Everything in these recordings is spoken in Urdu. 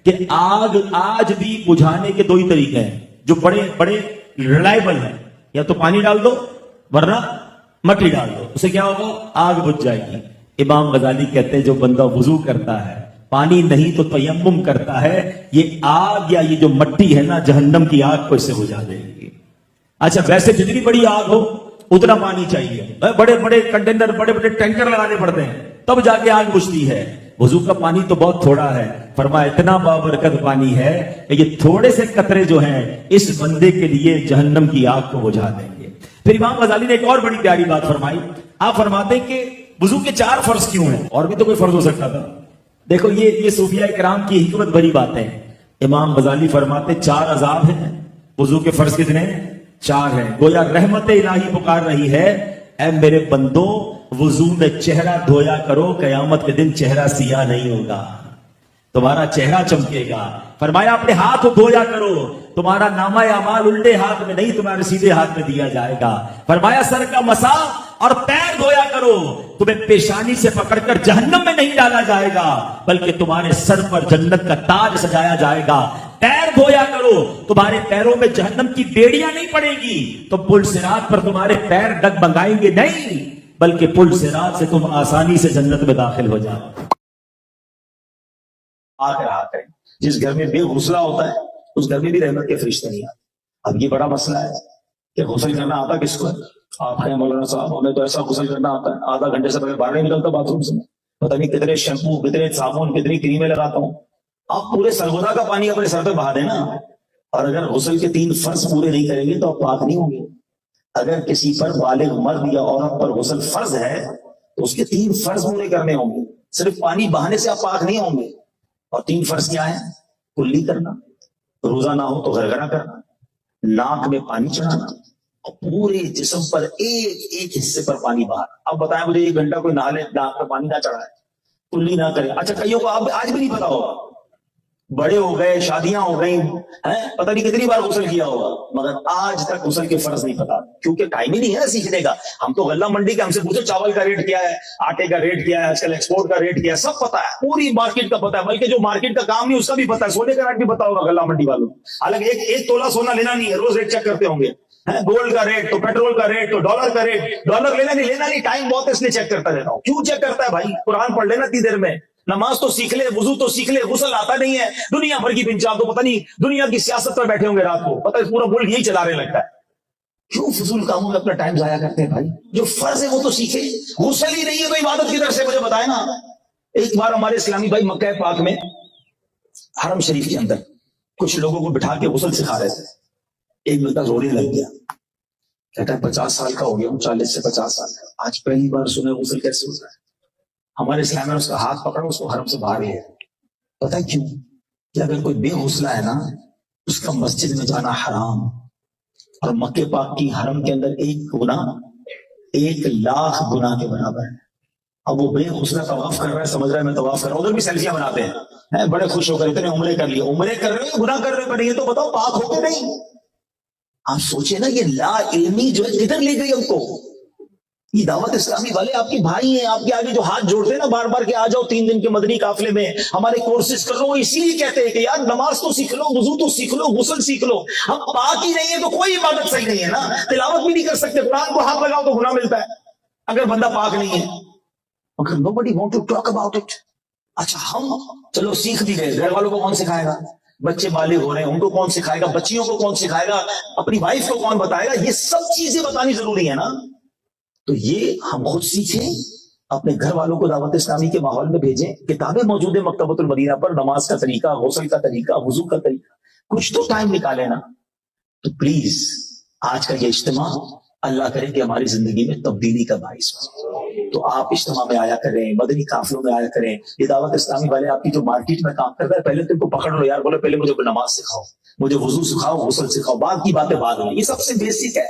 کہ آگ آج بھی بجھانے کے دو ہی طریقے ہیں جو بڑے بڑے ریلائبل ہیں. یا تو پانی ڈال دو ورنہ مٹی ڈال دو, اسے کیا ہوگا, آگ بجھ جائے گی. امام غزالی کہتے ہیں جو بندہ وضو کرتا ہے پانی نہیں تو تیمم کرتا ہے, یہ آگ یا یہ جو مٹی ہے نا جہنم کی آگ کو اس سے بجھا دے گی. اچھا ویسے جتنی بڑی آگ ہو اتنا پانی چاہیے, بڑے بڑے کنٹینر بڑے بڑے ٹینکر لگانے پڑتے ہیں تب جا کے آگ بجھتی ہے. وضو کا پانی تو بہت تھوڑا ہے, فرمایا اتنا بابرکت پانی ہے کہ یہ تھوڑے سے قطرے جو ہیں اس بندے کے لیے جہنم کی آگ کو بجھا دیں گے. پھر امام غزالی نے ایک اور بڑی پیاری بات فرمائی. آپ فرماتے ہیں کہ وضو کے 4 فرض کیوں ہیں, اور بھی تو کوئی فرض ہو سکتا تھا. دیکھو یہ صوفیاء کرام کی حکمت بھری باتیں ہیں. امام غزالی فرماتے 4 عذاب ہیں, وضو کے فرض کتنے ہیں, 4 ہیں. گویا رحمت الہی پکار رہی ہے, اے میرے بندو وضو میں چہرہ دھویا کرو, قیامت کے دن چہرہ سیاہ نہیں ہوگا, تمہارا چہرہ چمکے گا. فرمایا اپنے ہاتھ دھویا کرو, تمہارا نامہ اعمال الٹے ہاتھ میں نہیں تمہارے سیدھے ہاتھ میں دیا جائے گا. فرمایا سر کا مسح اور پیر دھویا کرو, تمہیں پیشانی سے پکڑ کر جہنم میں نہیں ڈالا جائے گا بلکہ تمہارے سر پر جنت کا تاج سجایا جائے گا. پیر دھویا کرو, تمہارے پیروں میں جہنم کی بیڑیاں نہیں پڑیں گی, تو پل صراط پر تمہارے پیر ڈگمگائیں گے نہیں بلکہ پل صراط سے تم آسانی سے جنت میں داخل ہو جاؤ. آخر جس گھر میں بے غسلہ ہوتا ہے اس گھر میں بھی رحمت کے فرشتے نہیں آتے. اب یہ بڑا مسئلہ ہے کہ غسل کرنا آتا کس کو ہے. آپ ہیں مولانا صاحب, ہمیں تو ایسا غسل کرنا آتا ہے آدھا گھنٹے سے پہلے باہر نہیں نکلتا باتھ روم سے, پتہ نہیں کتنے شیمپو کتنے صابن کتنی کریمیں لگاتا ہوں. آپ پورے سرگودا کا پانی اپنے سر پہ بہا دینا, اور اگر غسل کے 3 فرض پورے نہیں کریں گے تو آپ پاک نہیں ہوں گے. اگر کسی پر بالغ مرد یا عورت پر غسل فرض ہے تو اس کے 3 فرض پورے کرنے ہوں گے. صرف پانی بہانے سے آپ پاک نہیں ہوں گے. اور 3 فرض کیا ہے؟ کلی کرنا, روزہ نہ ہو تو غرغرہ کرنا, ناک میں پانی چڑھانا, اور پورے جسم پر ایک ایک حصے پر پانی بہانا. اب بتائیں مجھے 1 گھنٹہ کوئی نہا لے ناک میں پانی نہ چڑھائے, کلی نہ کرے. اچھا کئیوں کو اب آج بھی نہیں پتا ہوگا, بڑے ہو گئے, شادیاں ہو گئی ہیں, پتہ نہیں کتنی بار غسل کیا ہوگا, مگر آج تک غسل کے فرض نہیں پتا, کیونکہ ٹائم ہی نہیں ہے سیکھنے کا. ہم تو غلہ منڈی کے, ہم سے پوچھو چاول کا ریٹ کیا ہے, آٹے کا ریٹ کیا ہے, آج کل ایکسپورٹ کا ریٹ کیا ہے, سب پتا ہے, پوری مارکیٹ کا پتا ہے. بلکہ جو مارکیٹ کا کام نہیں اس کا بھی پتا ہے, سونے کا ریٹ بھی پتا ہوگا غلہ منڈی والوں. حالانکہ ایک تولہ سونا لینا نہیں ہے, روز ریٹ چیک کرتے ہوں گے, گولڈ کا ریٹ تو پیٹرول کا ریٹ تو ڈالر کا ریٹ. ڈالر لینا نہیں, ٹائم بہت ہے اس لیے چیک کرتا رہتا ہوں. کیوں چیک کرتا ہے بھائی, قرآن پڑھ لینا 30 دیر میں, نماز تو سیکھ لے, وضو تو سیکھ لے, غسل آتا نہیں ہے. دنیا بھر کی پنچاب تو پتہ نہیں دنیا کی سیاست پر بیٹھے ہوں گے رات کو, پتہ ہے پورا ملک یہی چلا رہے لگتا ہے. کیوں فضول کاموں میں اپنا ٹائم ضائع کرتے ہیں بھائی؟ جو فرض ہے وہ تو سیکھے. غسل ہی نہیں ہے تو عبادت کی طرف سے مجھے بتائے نا. ایک بار ہمارے اسلامی بھائی مکہ پاک میں حرم شریف کے اندر کچھ لوگوں کو بٹھا کے غسل سکھا رہے تھے. ایک بندہ رونے لگ گیا, کہتا ہے 50 سال کا ہو گیا ہوں, 40 سے 50 سال کا, آج پہلی بار سنا غسل کیسے ہوتا ہے. ہمارے اسلام میں اس کا ہاتھ پکڑا, اس کو حرم سے باہر لے. پتہ کیوں؟ کہ اگر کوئی بے غسلہ ہے نا اس کا مسجد میں جانا حرام, اور مکہ پاک کی حرم کے اندر ایک گناہ 1,00,000 گناہ کے برابر ہے. اب وہ بے غسلہ طواف کر رہا ہے, سمجھ رہا ہے میں طواف کر رہا ہوں, ادھر بھی سیلفیاں بناتے ہیں, بڑے خوش ہو کر اتنے عمرے کر لیے. عمرے کر رہے ہو, گناہ کر رہے پر یہ تو بتاؤ پاک ہو کے نہیں. آپ سوچیں نا یہ لا علمی جو ہے کدھر لے گئی ہم کو. یہ دعوت اسلامی والے آپ کے بھائی ہیں, آپ کے آگے جو ہاتھ جوڑتے ہیں نا بار بار کہ آ جاؤ 3 دن کے مدنی قافلے میں, ہمارے کورسز کر لو, اسی لیے کہتے ہیں کہ یار نماز تو سیکھ لو, وضو تو سیکھ لو, غسل سیکھ لو. ہم پاک ہی نہیں ہے تو کوئی عبادت صحیح نہیں ہے نا, تلاوت بھی نہیں کر سکتے, قرآن کو ہاتھ لگاؤ تو گناہ ملتا ہے اگر بندہ پاک نہیں ہے. مگر nobody want to talk about it. اچھا ہم چلو سیکھ بھی گئے, گھر والوں کو کون سکھائے گا؟ بچے بالغ ہو رہے ہیں ان کو کون سکھائے گا؟ بچیوں کو کون سکھائے گا؟ اپنی وائف کو کون بتائے گا؟ یہ سب چیزیں بتانی ضروری ہے نا. تو یہ ہم خود سیکھیں, اپنے گھر والوں کو دعوت اسلامی کے ماحول میں بھیجیں. کتابیں موجود ہیں مکتبۃ المدینہ پر, نماز کا طریقہ, غسل کا طریقہ, وضو کا طریقہ, کچھ تو ٹائم نکالے نا. تو پلیز آج کا یہ اجتماع اللہ کرے کہ ہماری زندگی میں تبدیلی کا باعث ہو. تو آپ اجتماع میں آیا کریں, مدنی قافلوں میں آیا کریں. یہ دعوت اسلامی والے آپ کی جو مارکیٹ میں کام کر رہے ہیں, پہلے تم کو پکڑ لو یار, بولے پہلے مجھے نماز سکھاؤ, مجھے وضو سکھاؤ, غسل سکھاؤ, بعد کی باتیں بعد میں. یہ سب سے بیسک ہے,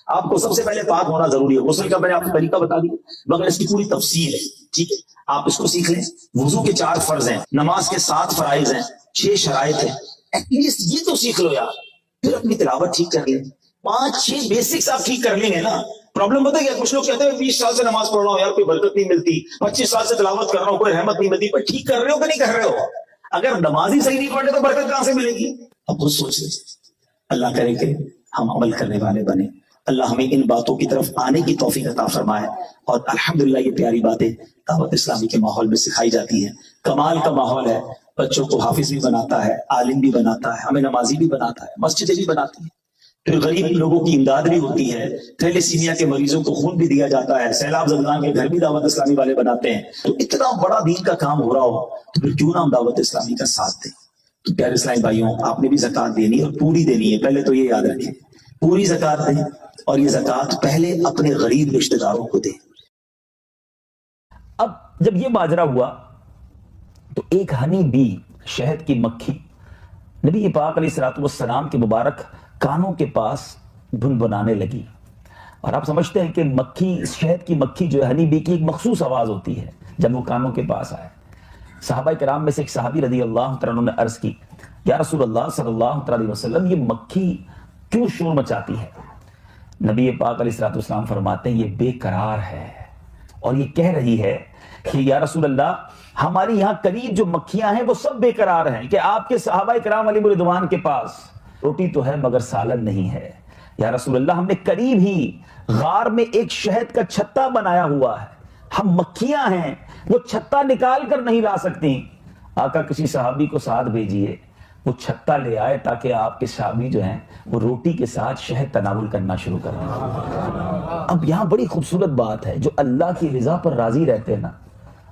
آپ کو سب سے پہلے پاک ہونا ضروری ہے. غسل کا میں نے آپ کو طریقہ بتا دیا, مگر اس کی پوری تفصیل ہے, ٹھیک ہے, آپ اس کو سیکھ لیں. وضو کے 4 فرض ہیں, نماز کے 7 فرائض ہیں, 6 شرائط ہیں, ایٹ لیسٹ یہ تو سیکھ لو یار. پھر اپنی تلاوت ٹھیک کر لیں, 5-6 بیسکس آپ ٹھیک کر لیں گے نا. پرابلم بتا کیا, کچھ لوگ کہتے ہیں 20 سال سے نماز پڑھ رہا ہوں یار کوئی برکت نہیں ملتی, 25 سال سے تلاوت کر رہا ہوں کوئی رحمت نہیں ملتی. پر ٹھیک کر رہے ہو کہ نہیں کر رہے ہو؟ اگر نماز ہی صحیح نہیں پڑھے تو برکت کہاں سے ملے گی؟ اب خود سوچ لیں. اللہ کرے کہ ہم عمل کرنے والے بنے. اللہ ہمیں ان باتوں کی طرف آنے کی توفیق عطا فرمائے. اور الحمدللہ یہ پیاری باتیں دعوت اسلامی کے ماحول میں سکھائی جاتی ہیں. کمال کا ماحول ہے. بچوں کو حافظ بھی بناتا ہے, عالم بھی بناتا ہے, ہمیں نمازی بھی بناتا ہے, مسجدیں بھی بناتی ہیں. پھر غریب لوگوں کی امداد بھی ہوتی ہے. تھیلیسیمیا کے مریضوں کو خون بھی دیا جاتا ہے. سیلاب زدگان کے گھر بھی دعوت اسلامی والے بناتے ہیں. تو اتنا بڑا دین کا کام ہو رہا ہو تو پھر کیوں نہ ہم دعوت اسلامی کا ساتھ دیں. تو پیارے اسلامی بھائیوں, آپ نے بھی زکوٰۃ دینی ہے اور پوری دینی ہے. پہلے تو یہ یاد رکھیں, پوری زکوٰۃ دیں, اور یہ زکوٰۃ پہلے اپنے غریب رشتہ داروں کو دیں. اب جب یہ ماجرا ہوا تو ایک ہنی بی, شہد کی مکھی, نبی پاک علیہ الصلوۃ والسلام کے مبارک کانوں کے پاس بھنبھنانے لگی. اور آپ سمجھتے ہیں کہ مکھی, شہد کی مکھی جو ہے, ہنی بی کی ایک مخصوص آواز ہوتی ہے جب وہ کانوں کے پاس آئے. صحابہ کرام میں سے ایک صحابی رضی اللہ تعالیٰ نے عرض کی, یا رسول اللہ صلی اللہ علیہ وسلم, یہ مکھی کیوں شور مچاتی ہے؟ نبی پاک علیہ الصلوۃ والسلام فرماتے ہیں یہ بے قرار ہے اور یہ کہہ رہی ہے کہ یا رسول اللہ, ہماری یہاں قریب جو مکھیاں ہیں وہ سب بے قرار ہیں کہ آپ کے صحابہ کرام علیہ رضوان کے پاس روٹی تو ہے مگر سالن نہیں ہے. یا رسول اللہ, ہم نے قریب ہی غار میں ایک شہد کا چھتا بنایا ہوا ہے, ہم مکھیاں ہیں, وہ چھتا نکال کر نہیں لا سکتی. آقا کسی صحابی کو ساتھ بھیجیے, وہ چھتا لے آئے تاکہ آپ کے صحابی جو ہیں وہ روٹی کے ساتھ شہد تناول کرنا شروع کر دیں. اب یہاں بڑی خوبصورت بات ہے, جو اللہ کی رضا پر راضی رہتے ہیں نا,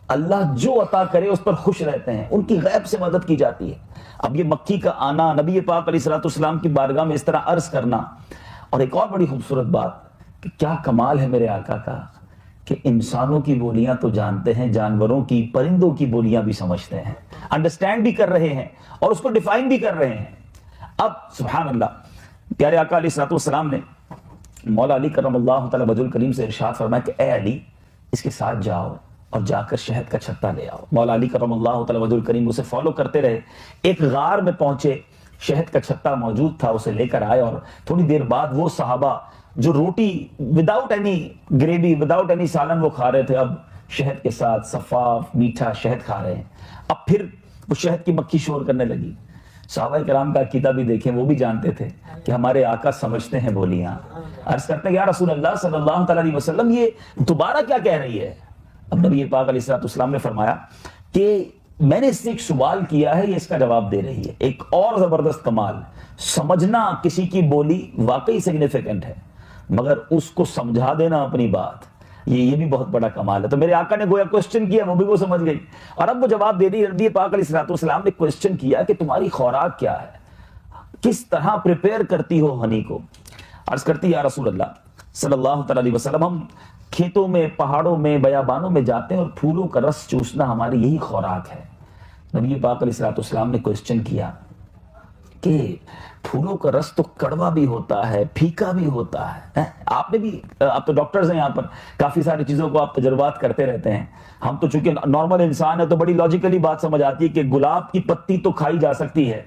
اللہ جو عطا کرے اس پر خوش رہتے ہیں, ان کی غیب سے مدد کی جاتی ہے. اب یہ مکھی کا آنا, نبی پاک علیہ الصلوۃ والسلام کی بارگاہ میں اس طرح عرض کرنا, اور ایک اور بڑی خوبصورت بات کہ کیا کمال ہے میرے آقا کا کہ انسانوں کی بولیاں تو جانتے ہیں, جانوروں کی, پرندوں کی بولیاں بھی سمجھتے ہیں, انڈرسٹینڈ بھی کر رہے ہیں اور اس کو ڈیفائن بھی کر رہے ہیں. اب سبحان اللہ, پیارے آقا علیہ الصلوۃ والسلام نے مولا علی کرم اللہ تعالی وجہ الکریم سے ارشاد فرمایا کہ اے علی, اس کے ساتھ جاؤ اور جا کر شہد کا چھتا لے آؤ. مولا علی کرم اللہ تعالی وجہ الکریم اسے فالو کرتے رہے, ایک غار میں پہنچے, شہد کا چھتا موجود تھا, اسے لے کر آئے, اور تھوڑی دیر بعد وہ صحابہ جو روٹی without any gravy, without any سالن وہ کھا رہے تھے, اب شہد کے ساتھ صفاف میٹھا شہد کھا رہے ہیں. اب پھر وہ شہد کی مکھی شور کرنے لگی. صحابہ کرام کا عقیدہ بھی دیکھیں, وہ بھی جانتے تھے کہ ہمارے آقا سمجھتے ہیں بولیاں. عرض کرتے ہیں یا رسول اللہ صلی اللہ علیہ وسلم, یہ دوبارہ کیا کہہ رہی ہے؟ اب نبی پاک علیہ الصلوۃ والسلام نے فرمایا کہ میں نے اس سے ایک سوال کیا ہے, یہ اس کا جواب دے رہی ہے. ایک اور زبردست کمال, سمجھنا کسی کی بولی واقعی سگنیفیکنٹ ہے, مگر اس کو سمجھا دینا اپنی بات, یہ بھی بہت بڑا کمال ہے. تو میرے آقا نے گویا کوسچن کیا, وہ بھی وہ سمجھ گئی, اور اب وہ جواب دے دی. نبی پاک علیہ الصلوۃ والسلام نے کوسچن کیا کہ تمہاری خوراک کیا ہے, کس طرح پریپیئر کرتی ہو ہنی کو؟ عرض کرتی یا رسول اللہ صلی اللہ علیہ وسلم, ہم کھیتوں میں, پہاڑوں میں, بیابانوں میں جاتے ہیں اور پھولوں کا رس چوسنا ہماری یہی خوراک ہے. نبی پاک علیہ الصلوۃ والسلام نے کوسچن کیا کہ پھولوں کا رس تو کڑوا بھی ہوتا ہے, پھیکا بھی ہوتا ہے. آپ نے بھی, آپ تو ڈاکٹرز ہیں یہاں پر, کافی ساری چیزوں کو آپ تجربات کرتے رہتے ہیں. ہم تو چونکہ نارمل انسان ہے تو بڑی لاجیکلی بات سمجھ آتی ہے کہ گلاب کی پتی تو کھائی جا سکتی ہے,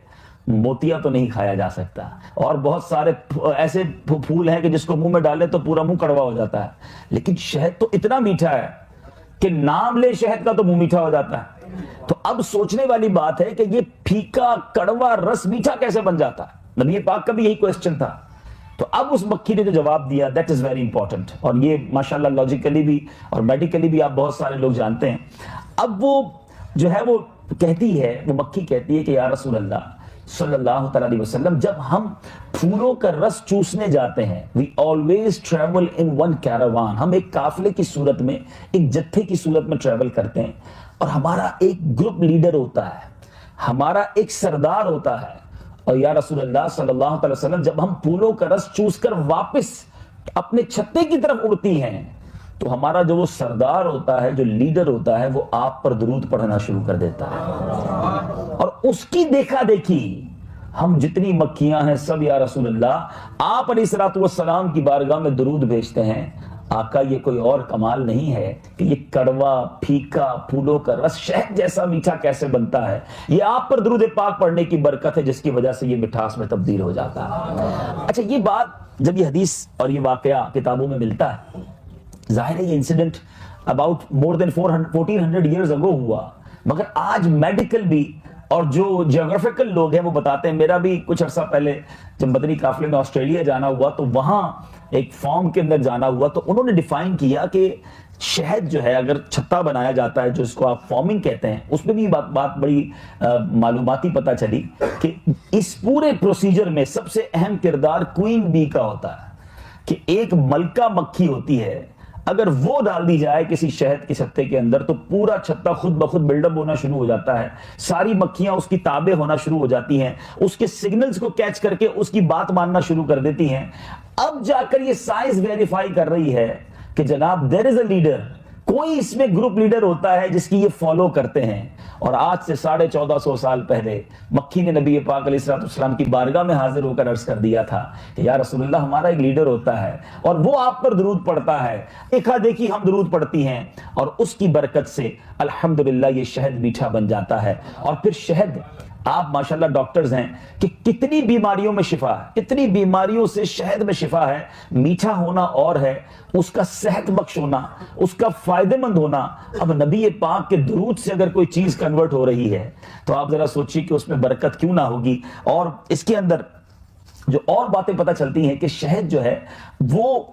موتیا تو نہیں کھایا جا سکتا. اور بہت سارے ایسے پھول ہیں کہ جس کو منہ میں ڈالے تو پورا منہ کڑوا ہو جاتا ہے, لیکن شہد تو اتنا میٹھا ہے کہ نام لے شہد کا تو منہ میٹھا ہو جاتا ہے. تو اب سوچنے والی بات ہے کہ یہ پھیکا کڑوا رس میٹھا کیسے بن جاتا ہے؟ نبی پاک کا بھی یہی کوسچن تھا. تو اب اس مکھی نے جو جواب دیا, دیٹ از ویری امپورٹنٹ, اور یہ ماشاءاللہ لاجیکلی بھی اور میڈیکلی بھی آپ بہت سارے لوگ جانتے ہیں. اب وہ جو ہے وہ کہتی ہے, وہ مکھی کہتی ہے کہ یا رسول اللہ صلی اللہ علیہ وسلم, جب ہم پھولوں کا رس چوسنے جاتے ہیں, we always travel in one caravan, ہم ایک قافلے کی صورت میں, ایک جتھے کی صورت میں ٹریول کرتے ہیں, اور ہمارا ایک گروپ لیڈر ہوتا ہے, ہمارا ایک سردار ہوتا ہے. اور یا رسول اللہ صلی اللہ علیہ وسلم, جب ہم پھولوں کا رس چوس کر واپس اپنے چھتے کی طرف اڑتی ہیں تو ہمارا جو وہ سردار ہوتا ہے, جو لیڈر ہوتا ہے, وہ آپ پر درود پڑھنا شروع کر دیتا ہے. اور اس کی دیکھا دیکھی ہم جتنی مکھیاں ہیں سب یا رسول اللہ آپ علیہ الصلوۃ والسلام کی بارگاہ میں درود بھیجتے ہیں. آقا یہ کوئی اور کمال نہیں ہے کہ یہ کڑوا پھیکا پھولوں کا رس شہد جیسا میٹھا کیسے بنتا ہے, یہ آپ پر درود پاک پڑھنے کی برکت ہے جس کی وجہ سے یہ مٹھاس میں تبدیل ہو جاتا ہے. اچھا, یہ بات جب یہ حدیث اور یہ واقعہ کتابوں میں ملتا ہے, ظاہر ہے یہ incident about more than 1400 years ago ہوا, مگر آج میڈیکل بھی اور جو جیوگرافیکل لوگ ہیں وہ بتاتے ہیں، میرا بھی کچھ عرصہ پہلے جب مدنی قافلے میں آسٹریلیا جانا ہوا تو وہاں ایک فارم کے اندر جانا ہوا تو انہوں نے ڈیفائن کیا کہ شہد جو ہے اگر چھتا بنایا جاتا ہے جو اس کو آپ فارمنگ کہتے ہیں، اس میں بھی بات بڑی معلوماتی پتہ چلی کہ اس پورے پروسیجر میں سب سے اہم کردار کوئین بی کا ہوتا ہے، کہ ایک ملکہ مکھی ہوتی ہے، اگر وہ ڈال دی جائے کسی شہد کے چھتے کے اندر تو پورا چھتا خود بخود بلڈ اپ ہونا شروع ہو جاتا ہے، ساری مکھیاں اس کی تابع ہونا شروع ہو جاتی ہیں، اس کے سگنلز کو کیچ کر کے اس کی بات ماننا شروع کر دیتی ہیں۔ اب جا کر یہ سائنس ویریفائی کر رہی ہے کہ جناب دیر از اے لیڈر، کوئی اس میں گروپ لیڈر ہوتا ہے جس کی یہ فالو کرتے ہیں۔ اور آج سے 1450 سال پہلے مکھی نے نبی پاک علیہ السلام کی بارگاہ میں حاضر ہو کر عرض کر دیا تھا کہ یا رسول اللہ، ہمارا ایک لیڈر ہوتا ہے اور وہ آپ پر درود پڑھتا ہے، دیکھا دیکھی ہم درود پڑھتی ہیں اور اس کی برکت سے الحمدللہ یہ شہد میٹھا بن جاتا ہے۔ اور پھر شہد، آپ ماشاءاللہ ڈاکٹرز ہیں کہ کتنی بیماریوں میں شفا ہے، کتنی بیماریوں سے شہد میں شفا ہے۔ میٹھا ہونا اور ہے، اس کا صحت بخش ہونا، اس کا فائدہ مند ہونا۔ اب نبی پاک کے درود سے اگر کوئی چیز کنورٹ ہو رہی ہے تو آپ ذرا سوچیے کہ اس میں برکت کیوں نہ ہوگی۔ اور اس کے اندر جو اور باتیں پتہ چلتی ہیں کہ شہد جو ہے وہ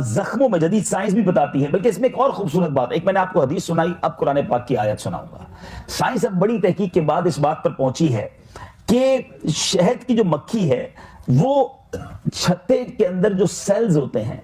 زخموں میں، جدید سائنس بھی بتاتی ہے، بلکہ اس میں ایک اور خوبصورت بات، ایک میں نے آپ کو حدیث سنائی، اب قرآن پاک کی آیت سناؤں گا۔ سائنس اب بڑی تحقیق کے بعد اس بات پر پہنچی ہے کہ شہد کی جو مکھی ہے وہ چھتے کے اندر جو سیلز ہوتے ہیں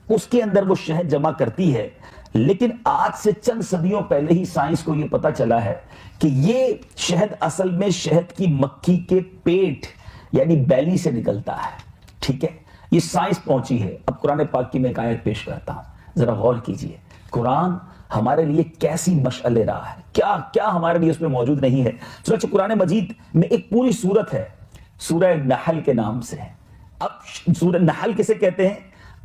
اس کے اندر وہ شہد جمع کرتی ہے، لیکن آج سے چند صدیوں پہلے ہی سائنس کو یہ پتہ چلا ہے کہ یہ شہد اصل میں شہد کی مکھی کے پیٹ یعنی بیلی سے نکلتا ہے۔ ٹھیک ہے، یہ سائنس پہنچی ہے۔ اب قرآن پاک کی میں ایک آیت پیش کرتا ہوں، ذرا غور کیجئے۔ قرآن ہمارے لیے کیسی مشعل راہ ہے، کیا ہمارے لیے اس میں موجود نہیں ہے۔ سورہ قرآن مجید میں ایک پوری سورت ہے، سورہ نحل کے نام سے ہے۔ اب سورہ نحل کسے کہتے ہیں؟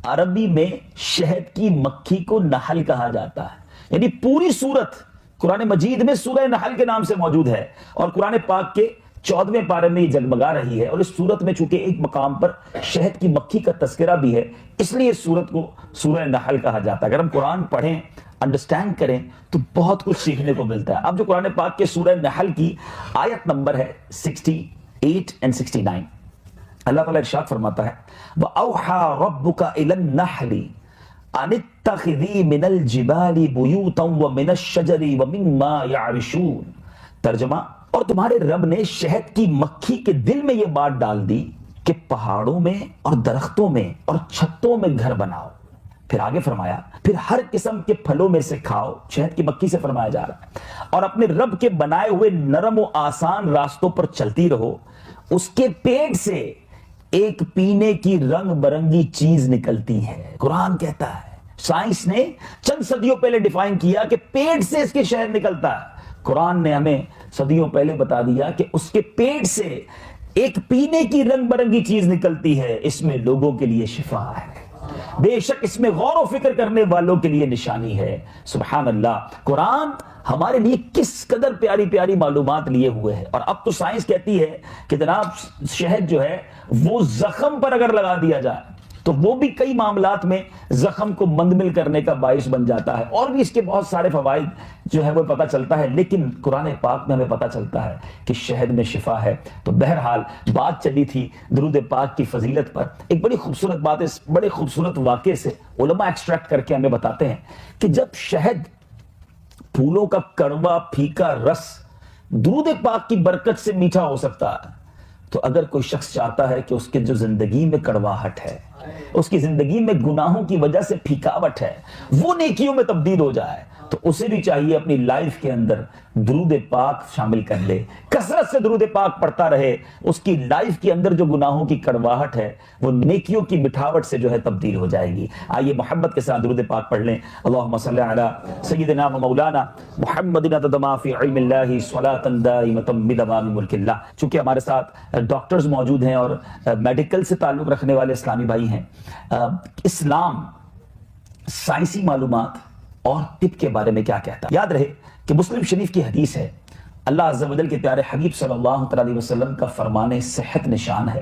عربی میں شہد کی مکھی کو نحل کہا جاتا ہے، یعنی پوری سورت قرآن مجید میں سورہ نحل کے نام سے موجود ہے، اور قرآن پاک کے 14ویں پارے میں یہ جگمگا رہی ہے۔ اور اس سورت میں چونکہ ایک مقام پر شہد کی مکھی کا تذکرہ بھی ہے، اس لیے اس سورت کو سورہ نحل کہا جاتا ہے۔ اگر ہم قرآن پڑھیں، انڈرسٹینڈ کریں تو بہت کچھ سیکھنے کو ملتا ہے۔ اب جو قرآن پاک کے سورہ نحل کی آیت نمبر ہے 68 اور 69، اللہ تعالیٰ ارشاد فرماتا ہے وَأَوْحَى رَبُّكَ إِلَى النَّحْلِ أَنِ اتَّخِذِي مِنَ الْجِبَالِ بُيُوتًا وَمِنَ الشَّجَرِ وَمِمَّا يَعْرِشُونَ۔ ترجمہ، اور تمہارے رب نے شہد کی مکھی کے دل میں یہ بات ڈال دی کہ پہاڑوں میں اور درختوں میں اور چھتوں میں گھر بناؤ۔ پھر آگے فرمایا پھر ہر قسم کے پھلوں میں سے کھاؤ، شہد کی مکھی سے فرمایا جا رہا ہے، اور اپنے رب کے بنائے ہوئے نرم و آسان راستوں پر چلتی رہو، اس کے پیٹ سے ایک پینے کی رنگ برنگی چیز نکلتی ہے۔ قرآن کہتا ہے، سائنس نے چند صدیوں پہلے ڈیفائن کیا کہ پیٹ سے اس کے شہد نکلتا ہے، قرآن نے ہمیں صدیوں پہلے بتا دیا کہ اس کے پیٹ سے ایک پینے کی رنگ برنگی چیز نکلتی ہے، اس میں لوگوں کے لیے شفا ہے، بے شک اس میں غور و فکر کرنے والوں کے لیے نشانی ہے۔ سبحان اللہ، قرآن ہمارے لیے کس قدر پیاری پیاری معلومات لیے ہوئے ہے۔ اور اب تو سائنس کہتی ہے کہ جناب شہد جو ہے وہ زخم پر اگر لگا دیا جائے تو وہ بھی کئی معاملات میں زخم کو مندمل کرنے کا باعث بن جاتا ہے، اور بھی اس کے بہت سارے فوائد جو ہے وہ پتہ چلتا ہے، لیکن قرآن پاک میں ہمیں پتہ چلتا ہے کہ شہد میں شفا ہے۔ تو بہرحال بات چلی تھی درود پاک کی فضیلت پر، ایک بڑی خوبصورت بات اس بڑے خوبصورت واقعے سے علماء ایکسٹریکٹ کر کے ہمیں بتاتے ہیں کہ جب شہد، پھولوں کا کڑوا پھیکا رس درود پاک کی برکت سے میٹھا ہو سکتا ہے، تو اگر کوئی شخص چاہتا ہے کہ اس کے جو زندگی میں کڑواہٹ ہے، اس کی زندگی میں گناہوں کی وجہ سے پھیکاوٹ ہے، وہ نیکیوں میں تبدیل ہو جائے، تو اسے بھی چاہیے اپنی لائف کے اندر درود پاک شامل کر لے، کثرت سے درود پاک پڑھتا رہے، اس کی لائف کے اندر جو گناہوں کی کڑواہٹ ہے وہ نیکیوں کی مٹھاوٹ سے جو ہے تبدیل ہو جائے گی۔ آئیے محبت کے ساتھ درود پاک پڑھ لیں۔ اللہم صلی علی سیدنا و مولانا محمد تدما فی علم اللہ صلاۃ دائمۃ بدوام ملک اللہ۔ چونکہ ہمارے ساتھ ڈاکٹرز موجود ہیں اور میڈیکل سے تعلق رکھنے والے اسلامی بھائی ہیں، اسلام سائنسی معلومات اور طب کے بارے میں کیا کہتا ہے؟ یاد رہے کہ مسلم شریف کی حدیث ہے، اللہ عز و جل کے پیارے حبیب صلی اللہ علیہ وسلم کا فرمان صحت نشان ہے،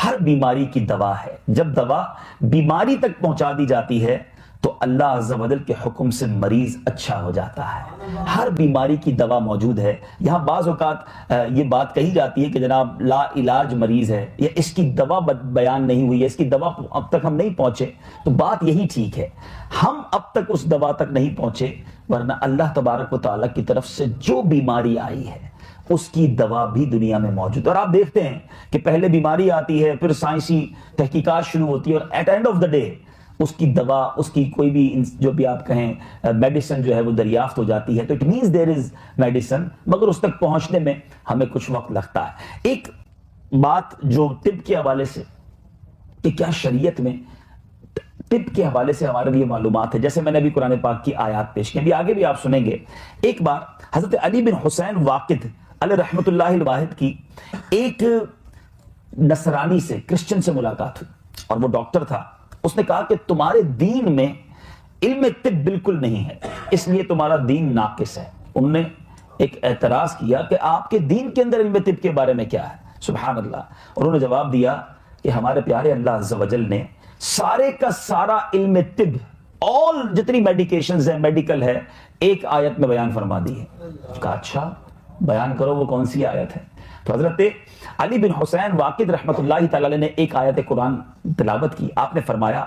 ہر بیماری کی دوا ہے۔ جب دوا بیماری تک پہنچا دی جاتی ہے تو اللہ عز و جل کے حکم سے مریض اچھا ہو جاتا ہے۔ ہر بیماری کی دوا موجود ہے۔ یہاں بعض اوقات یہ بات کہی جاتی ہے کہ جناب لا علاج مریض ہے، یا اس کی دوا بیان نہیں ہوئی ہے، اس کی دوا اب تک ہم نہیں پہنچے، تو بات یہی ٹھیک ہے، ہم اب تک اس دوا تک نہیں پہنچے، ورنہ اللہ تبارک و تعالیٰ کی طرف سے جو بیماری آئی ہے اس کی دوا بھی دنیا میں موجود ہے۔ اور آپ دیکھتے ہیں کہ پہلے بیماری آتی ہے، پھر سائنسی تحقیقات شروع ہوتی ہے، اور at end of the day اس کی دوا، اس کی کوئی بھی جو بھی آپ کہیں میڈیسن جو ہے وہ دریافت ہو جاتی ہے۔ تو it means there is medicine, مگر اس تک پہنچنے میں ہمیں کچھ وقت لگتا ہے۔ ایک بات جو طب کے حوالے سے کہ کیا شریعت میں طب کے حوالے سے ہمارے لیے معلومات ہے، جیسے میں نے ابھی قرآن پاک کی آیات پیش کی، ابھی آگے بھی آپ سنیں گے۔ ایک بار حضرت علی بن حسین واقد علیہ رحمت اللہ الواحد کی ایک نصرانی سے، کرسچن سے ملاقات ہوئی، اور وہ ڈاکٹر تھا۔ اس نے کہا کہ تمہارے دین میں علم طب بالکل نہیں ہے، اس لیے تمہارا دین ناقص ہے۔ انہوں نے ایک اعتراض کیا کہ آپ کے دین کے اندر علم طب کے بارے میں کیا ہے؟ سبحان اللہ۔ انہوں نے جواب دیا کہ ہمارے پیارے اللہ عز و جل نے سارے کا سارا علم طب، all جتنی میڈیکیشنز ہیں، میڈیکل ہے، ایک آیت میں بیان فرما دی ہے۔ کہا اچھا بیان کرو، وہ کون سی آیت ہے؟ تو حضرت علی بن حسین واقد رحمت اللہ تعالی نے ایک آیت قرآن تلاوت کی۔ آپ نے فرمایا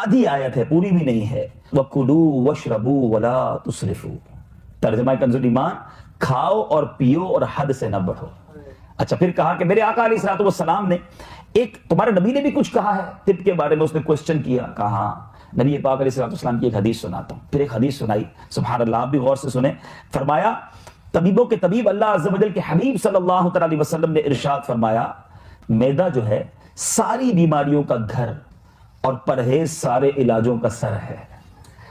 آدھی آیت ہے، پوری بھی نہیں ہے، وَكُلُوا وَاشْرَبُوا وَلَا تُسْرِفُوا، ترجمہ کنز الایمان، کھاؤ اور پیو اور حد سے نہ بڑھو۔ اچھا پھر کہا کہ میرے آقا علیہ السلام نے ایک، تمہارے نبی نے بھی کچھ کہا ہے طب کے بارے میں؟ اس نے کوسچن کیا، کہا نبی پاک علیہ السلام کی ایک حدیث سناتا ہوں۔ پھر ایک حدیث سنائی، سبحان اللہ، آپ بھی غور سے سنیں۔ فرمایا طبیبوں کے طبیب اللہ عز و جل کے حبیب صلی اللہ تعالی علیہ وسلم نے ارشاد فرمایا معدہ جو ہے ساری بیماریوں کا گھر اور پرہیز سارے علاجوں کا سر ہے،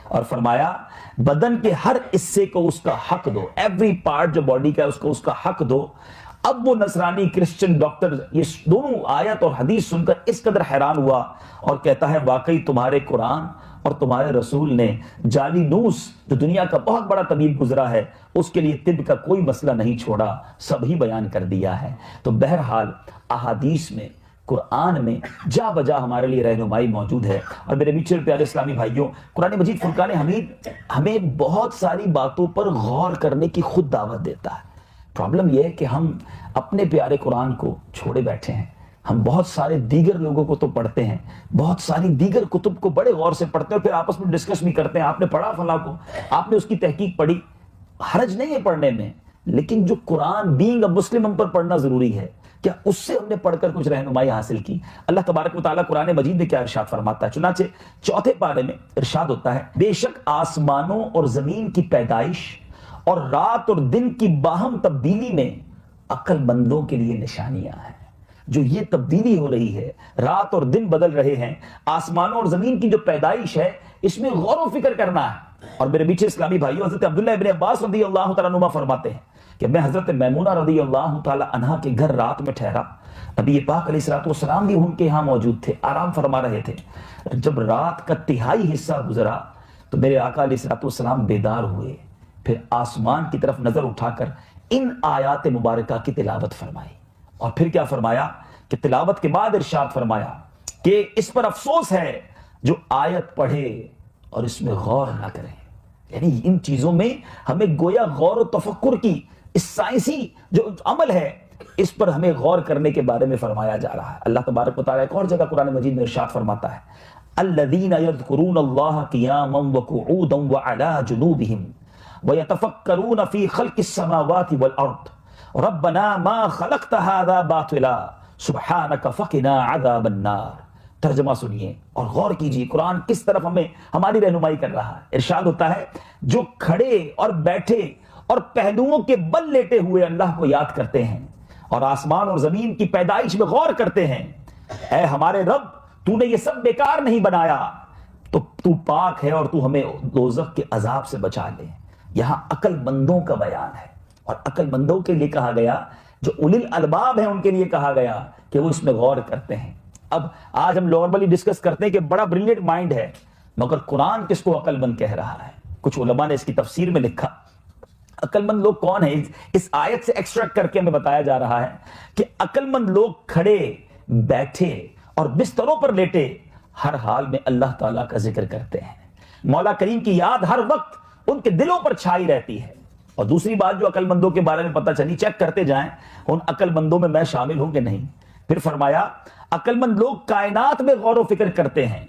اور فرمایا بدن کے ہر حصے کو اس کا حق دو، ایوری پارٹ جو باڈی کا ہے اس کو اس کا حق دو۔ اب وہ نصرانی کرسچن ڈاکٹر یہ دونوں آیت اور حدیث سن کر اس قدر حیران ہوا، اور کہتا ہے واقعی تمہارے قرآن اور تمہارے رسول نے جالی نوس جو دنیا کا بہت بڑا طبیب گزرا ہے اس کے لیے طب کا کوئی مسئلہ نہیں چھوڑا، سب ہی بیان کر دیا ہے۔ تو بہرحال احادیث میں، قرآن میں جا بجا ہمارے لیے رہنمائی موجود ہے۔ اور میرے میٹھے پیارے اسلامی بھائیوں، قرآن مجید فرقان حمید ہمیں بہت ساری باتوں پر غور کرنے کی خود دعوت دیتا ہے۔ پرابلم یہ ہے کہ ہم اپنے پیارے قرآن کو چھوڑے بیٹھے ہیں، ہم بہت سارے دیگر لوگوں کو تو پڑھتے ہیں، بہت ساری دیگر کتب کو بڑے غور سے پڑھتے ہیں، اور پھر آپس میں ڈسکس بھی کرتے ہیں، آپ نے پڑھا فلاں کو، آپ نے اس کی تحقیق پڑھی، حرج نہیں ہے پڑھنے میں، لیکن جو قرآن بینگ اے مسلم ہم پر پڑھنا ضروری ہے، کیا اس سے ہم نے پڑھ کر کچھ رہنمائی حاصل کی؟ اللہ تبارک و تعالیٰ قرآن مجید میں کیا ارشاد فرماتا ہے؟ چنانچہ چوتھے پارے میں ارشاد ہوتا ہے بے شک آسمانوں اور زمین کی پیدائش اور رات اور دن کی باہم تبدیلی میں عقل مندوں کے لیے نشانیاں ہیں۔ جو یہ تبدیلی ہو رہی ہے، رات اور دن بدل رہے ہیں، آسمانوں اور زمین کی جو پیدائش ہے اس میں غور و فکر کرنا ہے۔ اور میرے میٹھے اسلامی بھائیوں، حضرت عبداللہ ابن عباس رضی اللہ تعالیٰ عنہ فرماتے ہیں کہ میں حضرت میمونہ رضی اللہ تعالیٰ عنہ کے گھر رات میں ٹھہرا، نبی پاک علیہ السلام بھی ان کے یہاں موجود تھے، آرام فرما رہے تھے۔ جب رات کا تہائی حصہ گزرا تو میرے آقا علیہ السلام بیدار ہوئے، پھر آسمان کی طرف نظر اٹھا کر ان آیات مبارکہ کی تلاوت فرمائی، اور پھر کیا فرمایا کہ تلاوت کے بعد ارشاد فرمایا کہ اس پر افسوس ہے جو آیت پڑھے اور اس میں غور نہ کرے۔ یعنی ان چیزوں میں ہمیں گویا غور و تفکر کی اس سائنسی جو عمل ہے اس پر ہمیں غور کرنے کے بارے میں فرمایا جا رہا ہے۔ اللہ تبارک و تعالیٰ ایک اور جگہ قرآن مجید میں ارشاد فرماتا ہے الذین یذکرون اللہ قیاما وقعودا وعلی جنوبہم وَيَتَفَكَّرُونَ فِي خَلْقِ السَّمَاوَاتِ وَالْأَرْضِ رَبَّنَا مَا خَلَقْتَ هَذَا بَاطِلًا سُبْحَانَكَ فَقِنَا عَذَابَ النَّارِ۔ ترجمہ سنیے اور غور کیجیے قرآن کس طرف ہماری رہنمائی کر رہا ہے۔ ارشاد ہوتا ہے جو کھڑے اور بیٹھے اور پہلوؤں کے بل لیٹے ہوئے اللہ کو یاد کرتے ہیں اور آسمان اور زمین کی پیدائش میں غور کرتے ہیں، اے ہمارے رب تو نے یہ سب بیکار نہیں بنایا، تو پاک ہے اور تو ہمیں دوزخ کے عذاب سے بچا لے۔ یہاں عقل مندوں کا بیان ہے، اور عقل مندوں کے لیے کہا گیا، جو اولی الالباب ہیں ان کے لیے کہا گیا کہ وہ اس میں غور کرتے ہیں۔ اب آج ہم نارملی ڈسکس کرتے ہیں کہ بڑا بریلینٹ مائنڈ ہے، مگر قرآن کس کو عقل مند کہہ رہا ہے؟ کچھ علماء نے اس کی تفسیر میں لکھا عقل مند لوگ کون ہیں، اس آیت سے ایکسٹریکٹ کر کے ہمیں بتایا جا رہا ہے کہ عقل مند لوگ کھڑے بیٹھے اور بستروں پر لیٹے ہر حال میں اللہ تعالیٰ کا ذکر کرتے ہیں۔ مولا کریم کی یاد ہر وقت ان کے دلوں پر چھائی رہتی ہے. اور دوسری بات جو عقل مندوں کے بارے میں پتہ چلی، چیک کرتے جائیں ان عقل مندوں میں شامل ہوں کہ نہیں. پھر فرمایا عقل مند لوگ کائنات میں غور و فکر کرتے ہیں،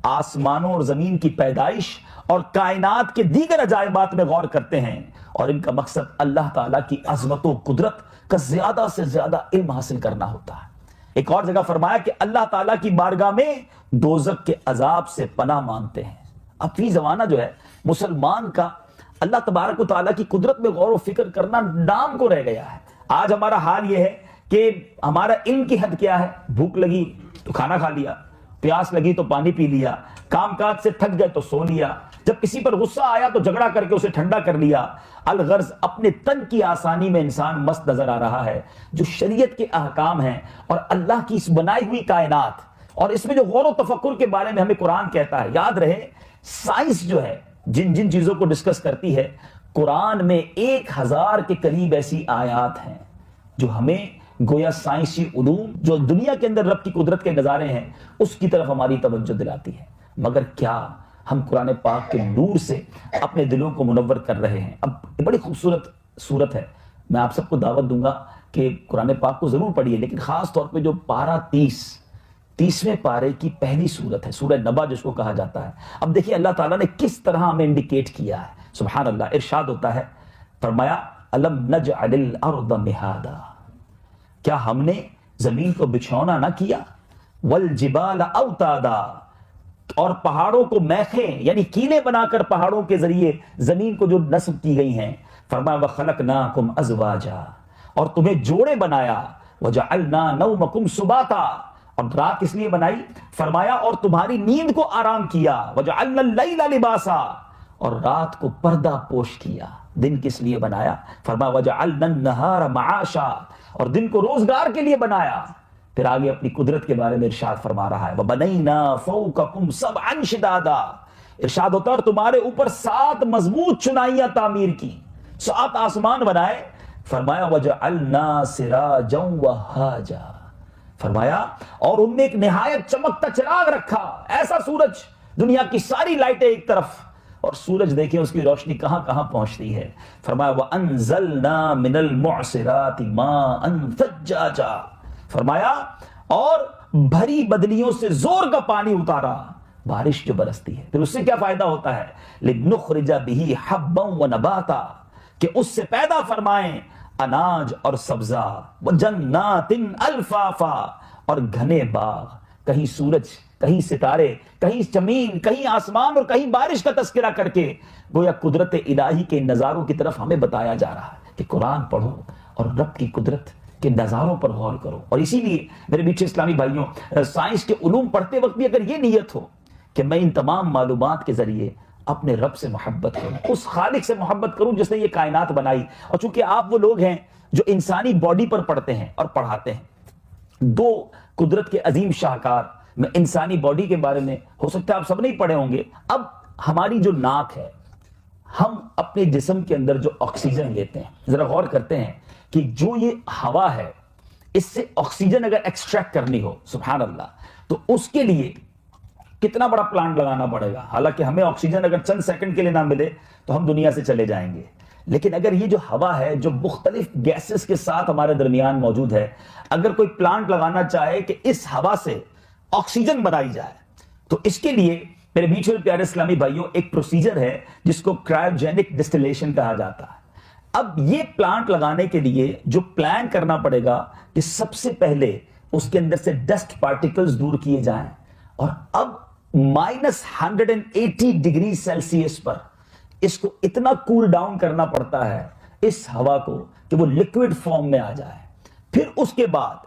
آسمانوں اور زمین کی پیدائش اور کائنات کے دیگر عجائبات میں غور کرتے ہیں، اور ان کا مقصد اللہ تعالیٰ کی عظمت و قدرت کا زیادہ سے زیادہ علم حاصل کرنا ہوتا ہے. ایک اور جگہ فرمایا کہ اللہ تعالیٰ کی بارگاہ میں دوزخ کے عذاب سے پناہ مانگتے ہیں. اب فی زمانہ جو ہے مسلمان کا اللہ تبارک و تعالیٰ کی قدرت میں غور و فکر کرنا نام کو رہ گیا ہے. آج ہمارا حال یہ ہے کہ ہمارا علم کی حد کیا ہے، بھوک لگی تو کھانا کھا لیا، پیاس لگی تو پانی پی لیا، کام کاج سے تھک گئے تو سو لیا، جب کسی پر غصہ آیا تو جھگڑا کر کے اسے ٹھنڈا کر لیا. الغرض اپنے تن کی آسانی میں انسان مست نظر آ رہا ہے. جو شریعت کے احکام ہیں اور اللہ کی اس بنائی ہوئی کائنات اور اس میں جو غور و تفکر کے بارے میں ہمیں قرآن کہتا ہے، یاد رہے سائنس جو ہے جن جن چیزوں کو ڈسکس کرتی ہے، قرآن میں 1000 کے قریب ایسی آیات ہیں جو ہمیں گویا سائنسی علوم جو دنیا کے اندر رب کی قدرت کے نظارے ہیں اس کی طرف ہماری توجہ دلاتی ہے. مگر کیا ہم قرآن پاک کے نور سے اپنے دلوں کو منور کر رہے ہیں؟ اب بڑی خوبصورت صورت ہے، میں آپ سب کو دعوت دوں گا کہ قرآن پاک کو ضرور پڑھیے، لیکن خاص طور پہ جو پارہ 30ویں پارے کی پہلی صورت ہے، سورہ نبا جس کو کہا جاتا ہے. اب دیکھیے اللہ تعالیٰ نے کس طرح ہمیں انڈیکیٹ کیا ہے. سبحان اللہ، ارشاد ہوتا ہے، فرمایا الم نجعل الارض مہادا، کیا ہم نے زمین کو بچھونا نہ کیا، والجبال اوتادا، اور پہاڑوں کو میخیں یعنی کیلیں بنا کر پہاڑوں کے ذریعے زمین کو جو نصب کی گئی ہیں. فرمایا وخلقناکم ازواجا، اور تمہیں جوڑے بنایا، وجعلنا نومکم سباتا، اور رات اس لیے بنائی، فرمایا اور تمہاری نیند کو آرام کیا، وجعلنا اللیل لباسا، اور رات کو پردہ پوش کیا. دن کس لیے بنایا؟ فرمایا وجعلنا النہار معاشا، اور دن کو روزگار کے لیے بنایا. پھر آگے اپنی قدرت کے بارے میں ارشاد فرما رہا ہے وَبَنَيْنَا فَوْقَكُمْ سَبْعًا شِدَادًا، ارشاد ہوتا ہے اور تمہارے اوپر 7 مضبوط چنائیاں تعمیر کی، 7 آسمان بنائے. فرمایا وَجَعَلْنَا سِرَاجًا وَهَّاجًا، فرمایا اور ان میں ایک نہایت چمکتا چراغ رکھا، ایسا سورج دنیا کی ساری لائٹیں ایک طرف، اور سورج دیکھیں اس کی روشنی کہاں کہاں پہنچتی ہے. فرمایا وَأَنزَلْنَا مِنَ الْمُعْصِرَاتِ مَاءً ثَجَّاجًا، فرمایا اور بھری بدلیوں سے زور کا پانی اتارا، بارش جو برستی ہے. پھر اس سے کیا فائدہ ہوتا ہے؟ لِنُخْرِجَ بِهِ حَبًّا وَنَبَاتًا، کہ اس سے پیدا فرمائیں اناج اور سبزہ، وَجَنَّاتٍ الْفَافًا، اور گھنے باغ. کہیں سورج، کہیں ستارے، کہیں زمین، کہیں آسمان اور کہیں بارش کا تذکرہ کر کے گویا قدرت الہی کے نظاروں کی طرف ہمیں بتایا جا رہا ہے کہ قرآن پڑھو اور رب کی قدرت کے نظاروں پر غور کرو. اور اسی لیے میرے میٹھے اسلامی بھائیوں، سائنس کے علوم پڑھتے وقت بھی اگر یہ نیت ہو کہ میں ان تمام معلومات کے ذریعے اپنے رب سے محبت کروں، اس خالق سے محبت کروں جس نے یہ کائنات بنائی. اور چونکہ آپ وہ لوگ ہیں جو انسانی باڈی پر پڑھتے ہیں اور پڑھاتے ہیں، 2 قدرت کے عظیم شاہکار، میں انسانی باڈی کے بارے میں ہو سکتا ہے آپ سب نہیں پڑھے ہوں گے. اب ہماری جو ناک ہے، ہم اپنے جسم کے اندر جو آکسیجن لیتے ہیں، ذرا غور کرتے ہیں کہ جو یہ ہوا ہے اس سے آکسیجن اگر ایکسٹریکٹ کرنی ہو، سبحان اللہ، تو اس کے لیے کتنا بڑا پلانٹ لگانا پڑے گا. حالانکہ ہمیں آکسیجن اگر چند سیکنڈ کے لیے نہ ملے تو ہم دنیا سے چلے جائیں گے، لیکن اگر یہ جو ہوا ہے جو مختلف گیسز کے ساتھ ہمارے درمیان موجود ہے، اگر کوئی پلانٹ لگانا چاہے کہ اس ہوا سے آکسیجن بنائی جائے، تو اس کے لیے میرے میٹھے اور پیارے اسلامی بھائیوں ایک پروسیجر ہے جس کو کرائوجینک ڈسٹیلیشن کہا جاتا ہے. اب یہ پلانٹ لگانے کے لیے جو پلان کرنا پڑے گا کہ سب سے پہلے اس کے اندر سے ڈسٹ پارٹیکلز دور کیے جائیں، اور اب -180 ڈگری سیلسیس پر اس کو اتنا کول ڈاؤن کرنا پڑتا ہے اس ہوا کو کہ وہ لکوڈ فارم میں آ جائے. پھر اس کے بعد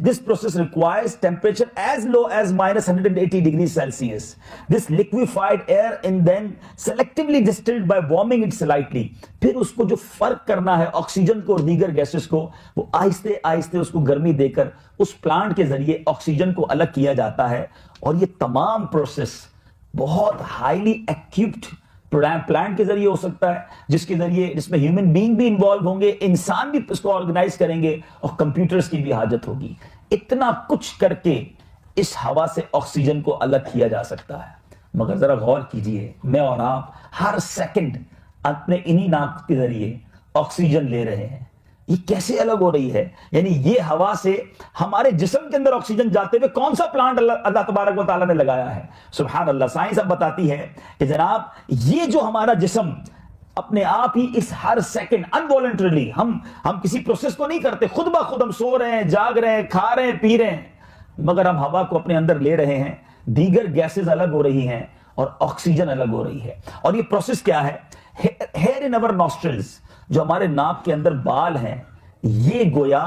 this process requires temperature as low as -180 degrees Celsius. This liquefied air and then selectively distilled by warming it slightly. پھر اس کو جو فرق کرنا ہے آکسیجن کو اور دیگر گیسز کو، وہ آہستہ آہستہ اس کو گرمی دے کر اس پلانٹ کے ذریعے آکسیجن کو الگ کیا جاتا ہے. اور یہ تمام پروسیس بہت ہائیلی ایکیوپڈ پلانٹ کے ذریعے ہو سکتا ہے، جس کے ذریعے جس میں ہیومن بینگ بھی انوالو ہوں گے، انسان بھی اس کو آرگنائز کریں گے، اور کمپیوٹرز کی بھی حاجت ہوگی. اتنا کچھ کر کے اس ہوا سے آکسیجن کو الگ کیا جا سکتا ہے. مگر ذرا غور کیجئے، میں اور آپ ہر سیکنڈ اپنے انہی ناک کے ذریعے آکسیجن لے رہے ہیں. یہ کیسے الگ ہو رہی ہے؟ یعنی یہ ہوا سے ہمارے جسم کے اندر آکسیجن جاتے ہوئے کون سا پلانٹ اللہ تبارک و تعالیٰ نے لگایا ہے؟ سبحان اللہ. سائنس اب بتاتی ہے کہ جناب یہ جو ہمارا جسم اپنے آپ ہی اس ہر سیکنڈ انوالنٹریلی، ہم کسی پروسیس کو نہیں کرتے، خود بخود ہم سو رہے ہیں، جاگ رہے ہیں، کھا رہے ہیں، پی رہے ہیں، مگر ہم ہوا کو اپنے اندر لے رہے ہیں. دیگر گیسز الگ ہو رہی ہیں اور آکسیجن الگ ہو رہی ہے. اور یہ پروسیس کیا ہے؟ ہیئر ان اور نوسٹرلز، جو ہمارے ناک کے اندر بال ہیں، یہ گویا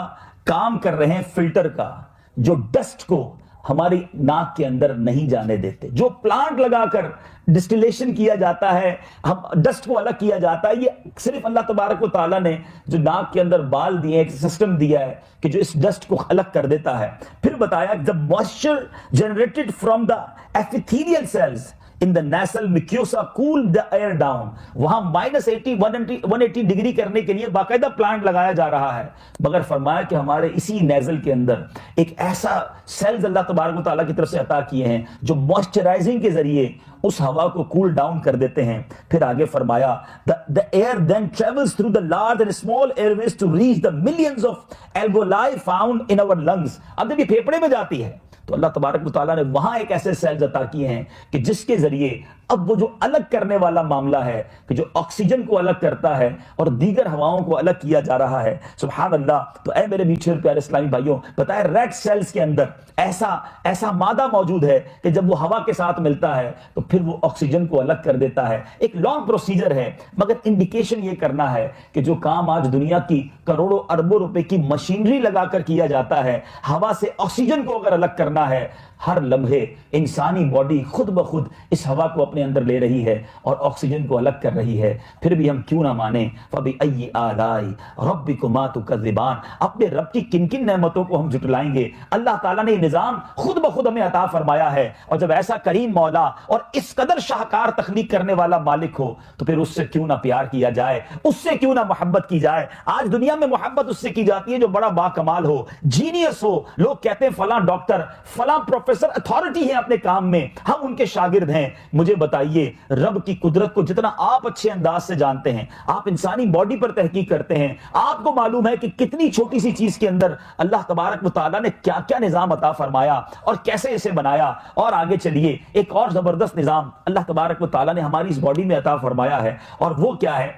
کام کر رہے ہیں فلٹر کا، جو ڈسٹ کو ہماری ناک کے اندر نہیں جانے دیتے. جو پلانٹ لگا کر ڈسٹیلیشن کیا جاتا ہے، ہم ڈسٹ کو الگ کیا جاتا ہے، یہ صرف اللہ تبارک و تعالیٰ نے جو ناک کے اندر بال دیے، ایک سسٹم دیا ہے کہ جو اس ڈسٹ کو الگ کر دیتا ہے. پھر بتایا جب moisture generated from the epithelial cells in the nasal mucosa cool the air down، وہاں -180 ڈگری کرنے کے لیے باقاعدہ پلانٹ لگایا جا رہا ہے. مگر فرمایا کہ ہمارے اسی نیزل کے اندر ایک ایسا سیلز اللہ تبارک و تعالیٰ کی طرف سے عطا کیے ہیں جو موئسچرائزنگ کے ذریعے اس ہوا کو کول ڈاؤن کر دیتے ہیں. پھر آگے فرمایا the air then travels through the large and small airways to reach the millions of alveoli found in our lungs. اب جب یہ پھیپھڑے میں جاتی ہے تو اللہ تبارک و تعالیٰ نے وہاں ایک ایسے سیلز عطا کیے ہیں کہ جس کے ذریعے اب وہ جو الگ کرنے والا معاملہ ہے کہ جو آکسیجن کو الگ کرتا ہے اور دیگر ہواؤں کو الگ کیا جا رہا ہے. سبحان اللہ. تو اے میرے میٹھے اور پیارے اسلامی بھائیوں، بتائے ریڈ سیلز کے اندر ایسا مادہ موجود ہے کہ جب وہ ہوا کے ساتھ ملتا ہے تو پھر وہ آکسیجن کو الگ کر دیتا ہے. ایک لانگ پروسیجر ہے، مگر انڈیکیشن یہ کرنا ہے کہ جو کام آج دنیا کی کروڑوں اربوں روپے کی مشینری لگا کر کیا جاتا ہے، ہوا سے آکسیجن کو اگر الگ کرنا ہے، ہر لمحے انسانی باڈی خود بخود اس ہوا کو اپنے اندر لے رہی ہے اور آکسیجن کو الگ کر رہی ہے. پھر بھی ہم کیوں نہ مانیں؟ فَبِأَيِّ آلَاءِ رَبِّكُمَا تُكَذِّبَانِ، اپنے رب کی کن کن نعمتوں کو ہم جھٹلائیں گے؟ اللہ تعالیٰ نے یہ نظام خود بخود ہمیں عطا فرمایا ہے، اور جب ایسا کریم مولا اور اس قدر شاہکار تخلیق کرنے والا مالک ہو تو پھر اس سے کیوں نہ پیار کیا جائے، اس سے کیوں نہ محبت کی جائے. آج دنیا میں محبت اس سے کی جاتی ہے جو بڑا با کمال ہو، جینیس ہو. لوگ کہتے ہیں فلاں ڈاکٹر، فلاں پروفیسر اتھارٹی ہیں اپنے کام میں، ہم ان کے شاگرد ہیں. مجھے بتائیے، رب کی قدرت کو جتنا آپ اچھے انداز سے جانتے ہیں، آپ انسانی باڈی پر تحقیق کرتے ہیں، آپ کو معلوم ہے کہ کتنی چھوٹی سی چیز کے اندر اللہ تبارک و تعالیٰ نے کیا کیا نظام عطا فرمایا اور کیسے اسے بنایا. اور آگے چلیے، ایک اور زبردست نظام اللہ تبارک و تعالیٰ نے ہماری اس باڈی میں عطا فرمایا ہے، اور وہ کیا ہے؟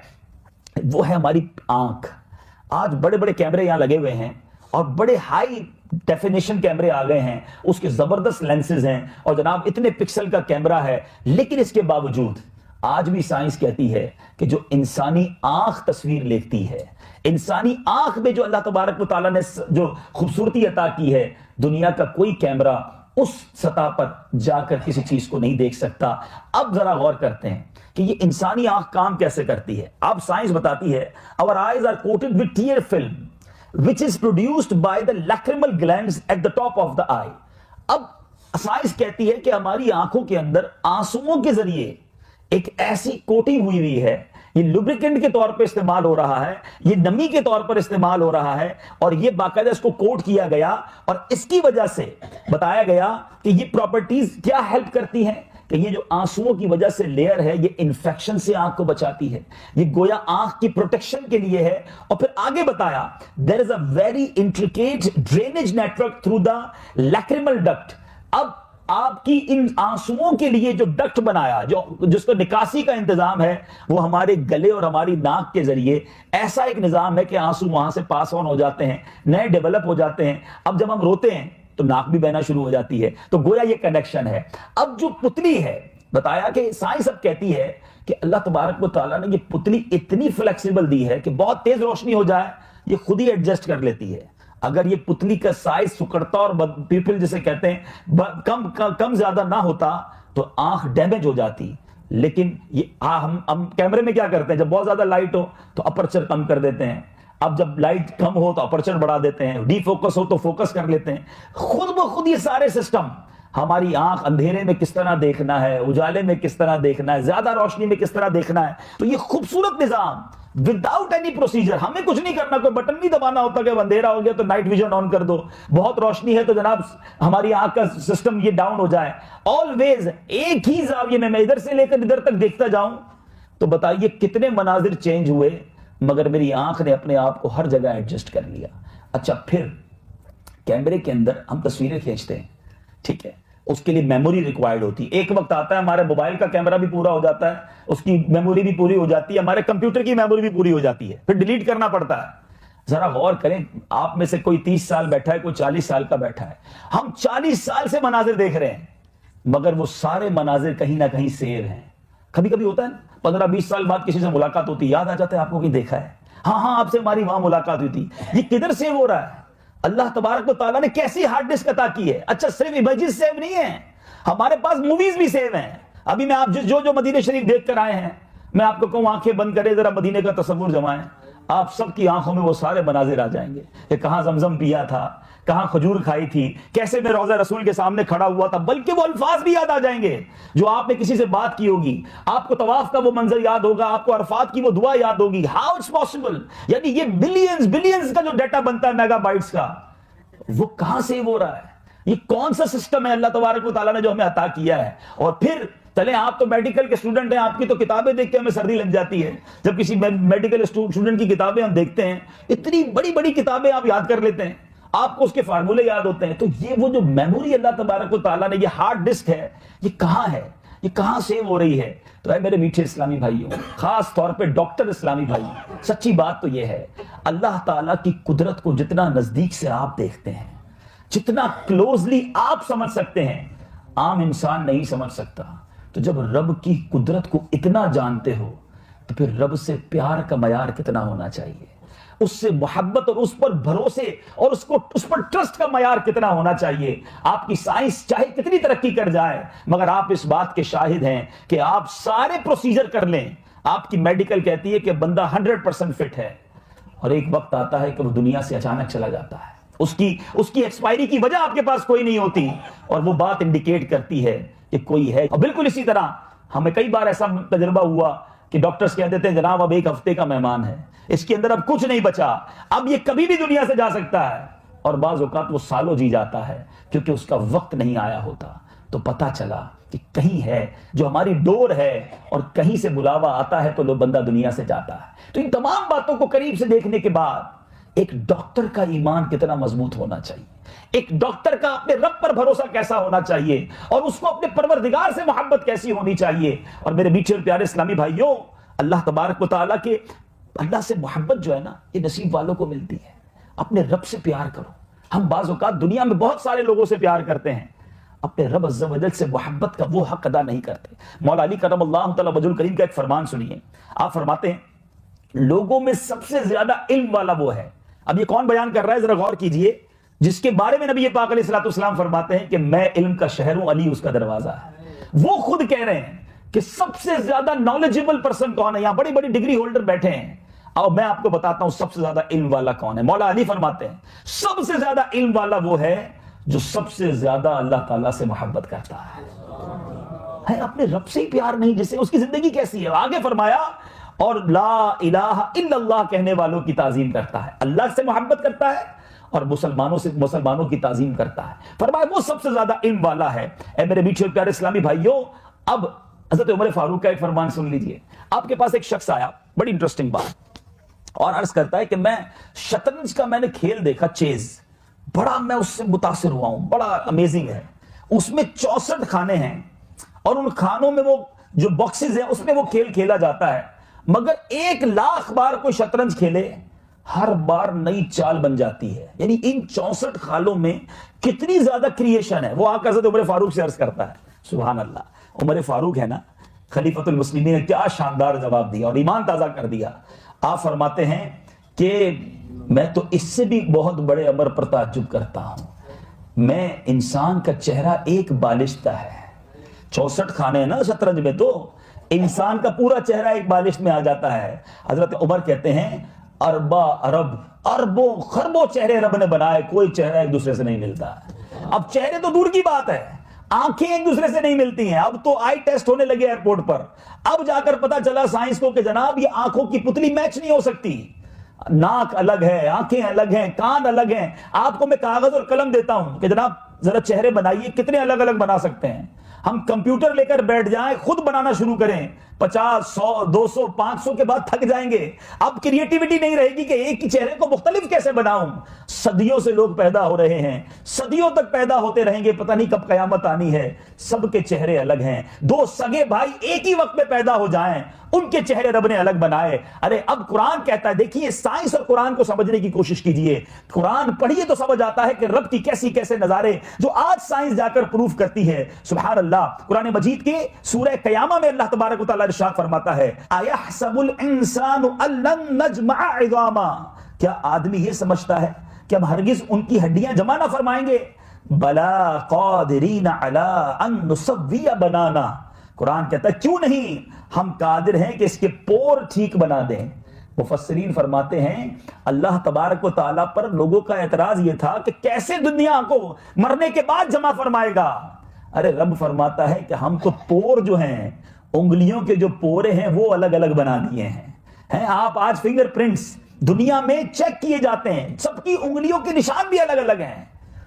وہ ہے ہماری آنکھ. آج بڑے بڑے کیمرے یہاں لگے ہوئے ہیں اور بڑے ہائی ڈیفینیشن کیمرے آ گئے ہیں، اس کے زبردست لینسز ہیں اور جناب اتنے پکسل کا کیمرہ ہے. لیکن اس کے باوجود آج بھی سائنس کہتی ہے کہ جو انسانی آنکھ تصویر لیتی ہے، انسانی آنکھ میں جو اللہ تبارک و تعالیٰ نے جو خوبصورتی عطا کی ہے، دنیا کا کوئی کیمرہ اس سطح پر جا کر کسی چیز کو نہیں دیکھ سکتا. اب ذرا غور کرتے ہیں کہ یہ انسانی آنکھ کام کیسے کرتی ہے. اب سائنس بتاتی ہے our eyes are coated with tear film which is produced by the lacrimal glands at the top of the eye. اب سائنس کہتی ہے کہ ہماری آنکھوں کے اندر آنسوؤں کے ذریعے ایک ایسی کوٹنگ ہوئی ہے، یہ لوبریکنٹ کے طور پر استعمال ہو رہا ہے، یہ نمی کے طور پر استعمال ہو رہا ہے، اور یہ باقاعدہ اس کو کوٹ کیا گیا، اور اس کی وجہ سے بتایا گیا کہ یہ پراپرٹیز کیا ہیلپ کرتی ہیں کہ یہ جو آنسوؤں کی وجہ سے لیئر ہے، یہ انفیکشن سے آنکھ کو بچاتی ہے، یہ گویا آنکھ کی پروٹیکشن کے لیے ہے. اور پھر آگے بتایا there is a very intricate drainage network through the lacrimal duct. اب آپ کی ان آنسوؤں کے لیے جو ڈکٹ بنایا، جس کو نکاسی کا انتظام ہے، وہ ہمارے گلے اور ہماری ناک کے ذریعے ایسا ایک نظام ہے کہ آنسو وہاں سے پاس آن ہو جاتے ہیں، نئے ڈیولپ ہو جاتے ہیں. اب جب ہم روتے ہیں تو ناک بھی بہنا شروع ہو جاتی ہے. تو گویا یہ کنیکشن ہے. اب جو پتلی ہے، بتایا کہ سائنس اب کہتی ہے کہ اللہ تبارک و تعالیٰ نے یہ پتلی اتنی فلیکسیبل دی ہے کہ بہت تیز روشنی ہو جائے یہ خود ہی ایڈجسٹ کر لیتی ہے. اگر یہ پتلی کا سائز سکڑتا اور پیپل جسے کہتے ہیں کم زیادہ نہ ہوتا تو آنکھ ڈیمیج ہو جاتی. لیکن یہ ہم کیمرے میں کیا کرتے ہیں؟ جب بہت زیادہ لائٹ ہو تو اپرچر کم کر دیتے ہیں، اب جب لائٹ کم ہو تو اپرچر بڑھا دیتے ہیں، ڈی فوکس ہو تو فوکس کر لیتے ہیں. خود بخود یہ سارے سسٹم ہماری آنکھ اندھیرے میں کس طرح دیکھنا ہے, اجالے میں کس طرح دیکھنا ہے, زیادہ روشنی میں کس طرح دیکھنا ہے. تو یہ خوبصورت نظام وداؤٹ اینی پروسیجر, ہمیں کچھ نہیں کرنا, کوئی بٹن نہیں دبانا ہوتا کہ اندھیرا ہو گیا تو نائٹ ویژن آن کر دو, بہت روشنی ہے تو جناب ہماری آنکھ کا سسٹم یہ ڈاؤن ہو جائے. آلویز ایک ہی زاویے میں ادھر سے لے کر ادھر تک دیکھتا جاؤں. تو بتائیے کتنے مناظر چینج ہوئے, مگر میری آنکھ نے اپنے آپ کو ہر جگہ ایڈجسٹ کر لیا. اچھا, پھر کیمرے کے اندر ہم تصویریں کھینچتے ہیں, ٹھیک ہے, اس کے لیے میموری ریکوائرڈ ہوتی ہے. ایک وقت آتا ہے ہمارے موبائل کا کیمرہ بھی پورا ہو جاتا ہے, اس کی میموری بھی پوری ہو جاتی ہے, ہمارے کمپیوٹر کی میموری بھی پوری ہو جاتی ہے, پھر ڈیلیٹ کرنا پڑتا ہے. ذرا غور کریں, آپ میں سے کوئی 30 سال بیٹھا ہے, کوئی 40 سال کا بیٹھا ہے, ہم 40 سال سے مناظر دیکھ رہے ہیں, مگر وہ سارے مناظر کہیں نہ کہیں سیو ہیں. کبھی کبھی ہوتا ہے 15-20 سال بعد کسی سے ملاقات ہوتی ہے, یاد آ جاتا ہے آپ کو کہ دیکھا ہے, ہاں آپ سے ہماری وہاں ملاقات ہوئی تھی. یہ کدھر سیو ہو رہا ہے؟ اللہ تبارک و تعالیٰ نے کیسی ہارڈ ڈسک عطا کی ہے. اچھا, صرف امیجز سیو نہیں ہیں, ہمارے پاس موویز بھی سیو ہیں. ابھی میں آپ جو مدینے شریف دیکھ کر آئے ہیں, میں آپ کو کہوں آنکھیں بند کرے ذرا مدینے کا تصور جمائیں, آپ سب کی آنکھوں میں وہ سارے مناظر آ جائیں گے کہ کہاں زمزم پیا تھا, کہاں کھجور کھائی تھی, کیسے میں روضہ رسول کے سامنے کھڑا ہوا تھا, بلکہ وہ الفاظ بھی یاد آ جائیں گے جو آپ نے کسی سے بات کی ہوگی. آپ کو طواف کا وہ منظر یاد ہوگا, آپ کو عرفات کی وہ دعا یاد ہوگی. How it's possible? یعنی یہ بلینز کا جو ڈیٹا بنتا ہے میگا بائٹس کا, وہ کہاں سے ہو رہا ہے؟ یہ کون سا سسٹم ہے اللہ تبارک و تعالیٰ نے جو ہمیں عطا کیا ہے؟ اور پھر چلیں, آپ تو میڈیکل کے اسٹوڈنٹ ہیں, آپ کی تو کتابیں دیکھ کے ہمیں سردی لگ جاتی ہے. جب کسی میڈیکل اسٹوڈنٹ کی کتابیں ہم دیکھتے ہیں, اتنی بڑی بڑی کتابیں آپ یاد کر لیتے ہیں, آپ کو اس کے فارمولے یاد ہوتے ہیں. تو یہ وہ جو میموری اللہ تبارک و تعالیٰ نے, یہ ہارڈ ڈسک ہے, یہ کہاں ہے, یہ کہاں سیو ہو رہی ہے؟ تو اے میرے میٹھے اسلامی بھائیوں, خاص طور پہ ڈاکٹر اسلامی بھائی, سچی بات تو یہ ہے, اللہ تعالیٰ کی قدرت کو جتنا نزدیک سے آپ دیکھتے ہیں, جتنا کلوزلی آپ سمجھ سکتے ہیں, عام انسان نہیں سمجھ سکتا. تو جب رب کی قدرت کو اتنا جانتے ہو, تو پھر رب سے پیار کا معیار کتنا ہونا چاہیے, اس سے محبت اور اس پر بھروسے اور اس پر ٹرسٹ کا معیار کتنا ہونا چاہیے. آپ کی سائنس چاہے کتنی ترقی کر جائے, مگر آپ اس بات کے شاہد ہیں کہ آپ سارے پروسیجر کر لیں, آپ کی میڈیکل کہتی ہے کہ بندہ 100% فٹ ہے, اور ایک وقت آتا ہے کہ وہ دنیا سے اچانک چلا جاتا ہے. اس کی ایکسپائری کی وجہ آپ کے پاس کوئی نہیں ہوتی, اور وہ بات انڈیکیٹ کرتی ہے کہ کوئی ہے. اور بالکل اسی طرح ہمیں کئی بار ایسا تجربہ ہوا کہ ڈاکٹرز کہہ دیتے ہیں جناب اب 1 ہفتے کا مہمان ہے, اس کے اندر اب کچھ نہیں بچا, اب یہ کبھی بھی دنیا سے جا سکتا ہے. اور بعض اوقات وہ سالوں جی جاتا ہے کیونکہ اس کا وقت نہیں آیا ہوتا. تو پتا چلا کہ کہیں ہے جو ہماری ڈور ہے, اور کہیں سے بلاوا آتا ہے تو لو بندہ دنیا سے جاتا ہے. تو ان تمام باتوں کو قریب سے دیکھنے کے بعد ایک ڈاکٹر کا ایمان کتنا مضبوط ہونا چاہیے, ایک ڈاکٹر کا اپنے رب پر بھروسہ کیسا ہونا چاہیے, اور اس کو اپنے پروردگار سے محبت کیسی ہونی چاہیے. اور میرے میٹھے اور پیارے اسلامی بھائیوں, اللہ تبارک و تعالیٰ کے اللہ سے محبت جو ہے نا, یہ نصیب والوں کو ملتی ہے. اپنے رب سے پیار کرو. ہم بعض اوقات دنیا میں بہت سارے لوگوں سے پیار کرتے ہیں, اپنے رب عز و جل سے محبت کا وہ حق ادا نہیں کرتے. مولا علی کرم اللہ تعالی وجہ الکریم کا ایک فرمان سنیے. آپ فرماتے ہیں لوگوں میں سب سے زیادہ علم والا وہ ہے. اب یہ کون بیان کر رہا ہے, ذرا غور کیجئے, جس کے بارے میں نبی پاک علیہ الصلوۃ والسلام فرماتے ہیں کہ میں علم کا شہر ہوں, علی اس کا دروازہ ہے. وہ خود کہہ رہے ہیں کہ سب سے زیادہ نالجبل پرسن کون ہے. یہاں بڑی بڑی ڈگری ہولڈر بیٹھے ہیں, اور میں آپ کو بتاتا ہوں سب سے زیادہ علم والا کون ہے. مولا علی فرماتے ہیں سب سے زیادہ علم والا وہ ہے جو سب سے زیادہ اللہ تعالیٰ سے محبت کرتا ہے. اپنے رب سے ہی پیار نہیں, جسے اس کی زندگی کیسی ہے. آگے فرمایا اور لا الہ الا اللہ کہنے والوں کی تعظیم کرتا ہے, اللہ سے محبت کرتا ہے اور مسلمانوں کی تعظیم کرتا ہے. فرمایا وہ سب سے زیادہ علم والا ہے. اے میرے میٹھے اور پیارے اسلامی بھائیوں, اب حضرت عمر فاروق کا ایک فرمان سن لیجئے. آپ کے پاس ایک شخص آیا, بڑی انٹرسٹنگ بات, اور عرض کرتا ہے کہ میں شطرنج کا میں نے کھیل دیکھا, چیز, بڑا میں اس سے متاثر ہوا ہوں, بڑا امیزنگ ہے. اس میں 64 خانے ہیں, اور ان خانوں میں وہ جو باکسز ہیں اس میں وہ کھیل کھیلا جاتا ہے, مگر 1,00,000 بار کوئی شطرنج کھیلے ہر بار نئی چال بن جاتی ہے. یعنی ان 64 خانوں میں کتنی زیادہ کریشن ہے. وہ آ کر حضرت عمر فاروق سے عرض کرتا ہے, سبحان اللہ. عمر فاروق ہے نا, خلیفۃ المسلمین نے کیا شاندار جواب دیا اور ایمان تازہ کر دیا. آپ فرماتے ہیں کہ میں تو اس سے بھی بہت بڑے امر پر تعجب کرتا ہوں, میں انسان کا چہرہ ایک بالشت کا ہے. 64 خانے ہیں نا شطرنج میں, تو انسان کا پورا چہرہ ایک بالشت میں آ جاتا ہے. حضرت عمر کہتے ہیں اربوں خربوں چہرے رب نے بنائے, کوئی چہرہ ایک دوسرے سے نہیں ملتا. اب چہرے تو دور کی بات ہے, آنکھیں ایک دوسرے سے نہیں ملتی ہیں. اب تو آئی ٹیسٹ ہونے لگے ایئرپورٹ پر. اب جا کر پتا چلا سائنس کو کہ جناب یہ آنکھوں کی پتلی میچ نہیں ہو سکتی. ناک الگ ہے, آنکھیں الگ ہیں, کان الگ ہیں. آپ کو میں کاغذ اور قلم دیتا ہوں کہ جناب ذرا چہرے بنائیے, کتنے الگ الگ بنا سکتے ہیں. ہم کمپیوٹر لے کر بیٹھ جائیں, خود بنانا شروع کریں, 50, 100, 200, 500 کے بعد تھک جائیں گے. اب کریٹیوٹی نہیں رہے گی کہ ایک ہی چہرے کو مختلف کیسے بناؤں. صدیوں سے لوگ پیدا ہو رہے ہیں, صدیوں تک پیدا ہوتے رہیں گے, پتہ نہیں کب قیامت آنی ہے. سب کے چہرے الگ ہیں. دو سگے بھائی ایک ہی وقت میں پیدا ہو جائیں, ان کے چہرے رب نے الگ بنائے. ارے اب قرآن کہتا ہے, دیکھیے سائنس اور قرآن کو سمجھنے کی کوشش کیجئے. قرآن پڑھیے تو سمجھ آتا ہے کہ رب کی کیسی کیسے نظارے جو آج سائنس جا کر پروف کرتی ہے. سبحان اللہ. قرآن مجید کے سورہ قیامہ میں اللہ تبارک و تعالی ارشاد فرماتا ہے, اَيَحْسَبُ الْإِنسَانُ أَن لَّن نَّجْمَعَ عِظَامًا, کیا آدمی یہ سمجھتا ہے کہ ہم ہرگز ان کی ہڈیاں جمع نہ فرمائیں گے. بلا قادرین علی ان نسوی بنانا. قرآن کہتا ہے کیوں نہیں, ہم قادر ہیں کہ اس کے پور ٹھیک بنا دیں. مفسرین فرماتے ہیں اللہ تبارک و تعالیٰ پر لوگوں کا اعتراض یہ تھا کہ کیسے دنیا کو مرنے کے بعد جمع فرمائے گا. ارے رب فرماتا ہے کہ ہم تو پور جو ہیں, انگلیوں کے جو پورے ہیں وہ الگ الگ بنا دیے ہیں. آپ آج فنگر پرنٹس دنیا میں چیک کیے جاتے ہیں, سب کی انگلیوں کے نشان بھی الگ الگ ہیں.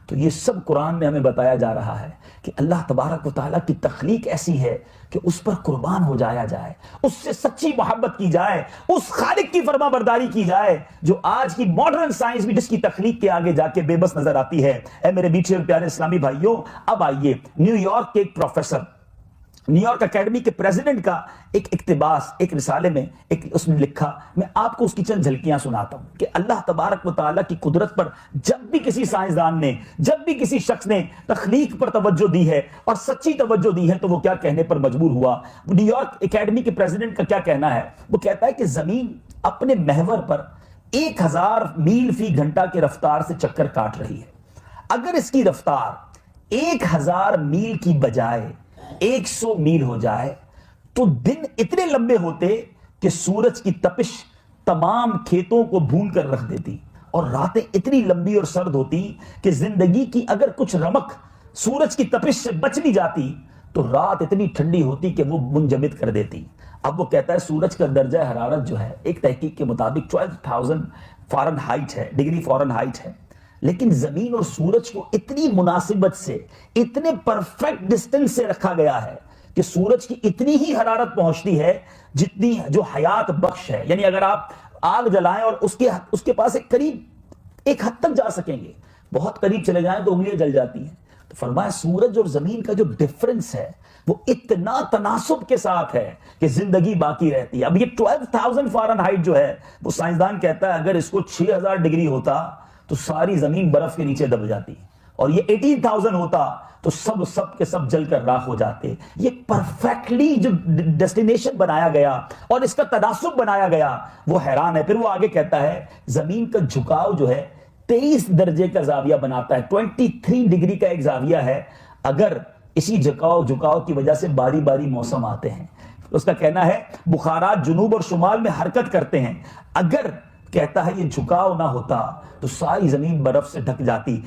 تو یہ سب قرآن میں ہمیں بتایا جا رہا ہے کہ اللہ تبارک و تعالیٰ کی تخلیق ایسی ہے کہ اس پر قربان ہو جایا جائے, اس سے سچی محبت کی جائے, اس خالق کی فرما برداری کی جائے جو آج کی ماڈرن سائنس بھی جس کی تخلیق کے آگے جا کے بے بس نظر آتی ہے. اے میرے میٹھے اور پیارے اسلامی بھائیوں, اب آئیے نیو یارک کے ایک پروفیسر, نیو یارک اکیڈمی کے پریزیڈنٹ کا ایک اقتباس ایک رسالے میں اس نے لکھا. میں آپ کو اس کی چند جھلکیاں سناتا ہوں کہ اللہ تبارک و تعالیٰ کی قدرت پر جب بھی کسی سائنسدان نے, جب بھی کسی شخص نے تخلیق پر توجہ دی ہے اور سچی توجہ دی ہے تو وہ کیا کہنے پر مجبور ہوا. نیو یارک اکیڈمی کے پریزیڈنٹ کا کیا کہنا ہے, وہ کہتا ہے کہ زمین اپنے محور پر 1000 میل فی گھنٹہ کی رفتار سے چکر کاٹ رہی ہے. اگر اس کی رفتار 1000 میل کی بجائے 100 میل ہو جائے تو دن اتنے لمبے ہوتے کہ سورج کی تپش تمام کھیتوں کو بھون کر رکھ دیتی, اور راتیں اتنی لمبی اور سرد ہوتی کہ زندگی کی اگر کچھ رمق سورج کی تپش سے بچ بھی جاتی تو رات اتنی ٹھنڈی ہوتی کہ وہ منجمد کر دیتی. اب وہ کہتا ہے سورج کا درجہ حرارت جو ہے ایک تحقیق کے مطابق 12,000 فارنہائٹ ہے, ڈگری فارنہائٹ ہے, لیکن زمین اور سورج کو اتنی مناسبت سے, اتنے پرفیکٹ ڈسٹنس سے رکھا گیا ہے کہ سورج کی اتنی ہی حرارت پہنچتی ہے جتنی جو حیات بخش ہے. یعنی اگر آپ آگ جلائیں اور اس کے پاس ایک حد تک جا سکیں گے, بہت قریب چلے جائیں تو انگلیاں جل جاتی ہیں. تو فرمایا سورج اور زمین کا جو ڈفرنس ہے وہ اتنا تناسب کے ساتھ ہے کہ زندگی باقی رہتی ہے. اب یہ 12,000 فارنہائٹ جو ہے وہ سائنسدان کہتا ہے اگر اس کو 6,000 ڈگری ہوتا تو ساری زمین برف کے نیچے دب جاتی, اور یہ 18,000 ہوتا تو سب کے سب جل کر راکھ ہو جاتے. یہ پرفیکٹلی جو ڈیسٹینیشن بنایا گیا اور اس کا تناسب بنایا گیا وہ حیران ہے. پھر وہ آگے کہتا ہے زمین کا جھکاؤ جو ہے 23 درجے کا زاویہ بناتا ہے, 23 ڈگری کا ایک زاویہ ہے. اگر اسی جھکاؤ کی وجہ سے باری باری موسم آتے ہیں, اس کا کہنا ہے بخارات جنوب اور شمال میں حرکت کرتے ہیں, اگر کہتا ہے یہ جھکاؤ نہ ہوتا تو ساری زمین برف سے ڈھک جاتی.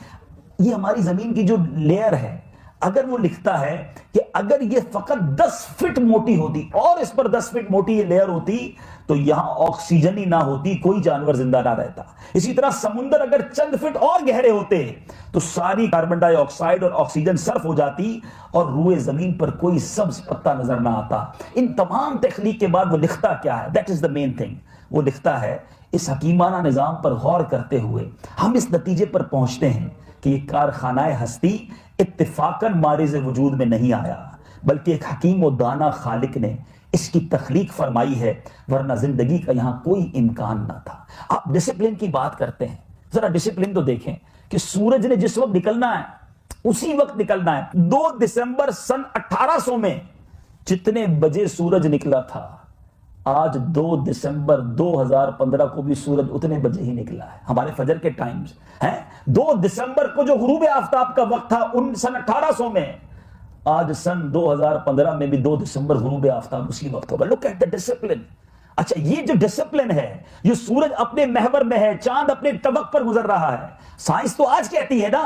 یہ ہماری زمین کی جو لیئر ہے, اگر وہ لکھتا ہے کہ اگر یہ فقط 10 فٹ موٹی ہوتی اور اس پر 10 فٹ موٹی یہ لیئر ہوتی تو یہاں آکسیجن ہی نہ ہوتی, کوئی جانور زندہ نہ رہتا. اسی طرح سمندر اگر چند فٹ اور گہرے ہوتے تو ساری کاربن ڈائی آکسائڈ اور آکسیجن صرف ہو جاتی اور روئے زمین پر کوئی سبز پتا نظر نہ آتا. ان تمام تخلیق کے بعد وہ لکھتا کیا ہے, that is the main thing. وہ لکھتا ہے اس حکیمانہ نظام پر غور کرتے ہوئے ہم اس نتیجے پر پہنچتے ہیں کہ یہ کارخانہ ہستی اتفاقاً مارز وجود میں نہیں آیا, بلکہ ایک حکیم و دانا خالق نے اس کی تخلیق فرمائی ہے, ورنہ زندگی کا یہاں کوئی امکان نہ تھا. آپ ڈسپلن کی بات کرتے ہیں, ذرا ڈسپلن تو دیکھیں کہ سورج نے جس وقت نکلنا ہے اسی وقت نکلنا ہے. 2 دسمبر سن 1800 میں جتنے بجے سورج نکلا تھا, آج 2 دسمبر 2015 کو بھی سورج اتنے بجے ہی نکلا ہے. ہمارے فجر کے ٹائمز ہیں 2 دسمبر کو جو غروب آفتاب کا وقت تھا سن 1800 میں, آج سن 2015 میں بھی 2 دسمبر غروب آفتاب اسی وقت ہوگا. Look at the discipline. اچھا یہ جو ڈسپلن ہے, یہ سورج اپنے محور میں ہے, چاند اپنے طبق پر گزر رہا ہے. سائنس تو آج کہتی ہے نا,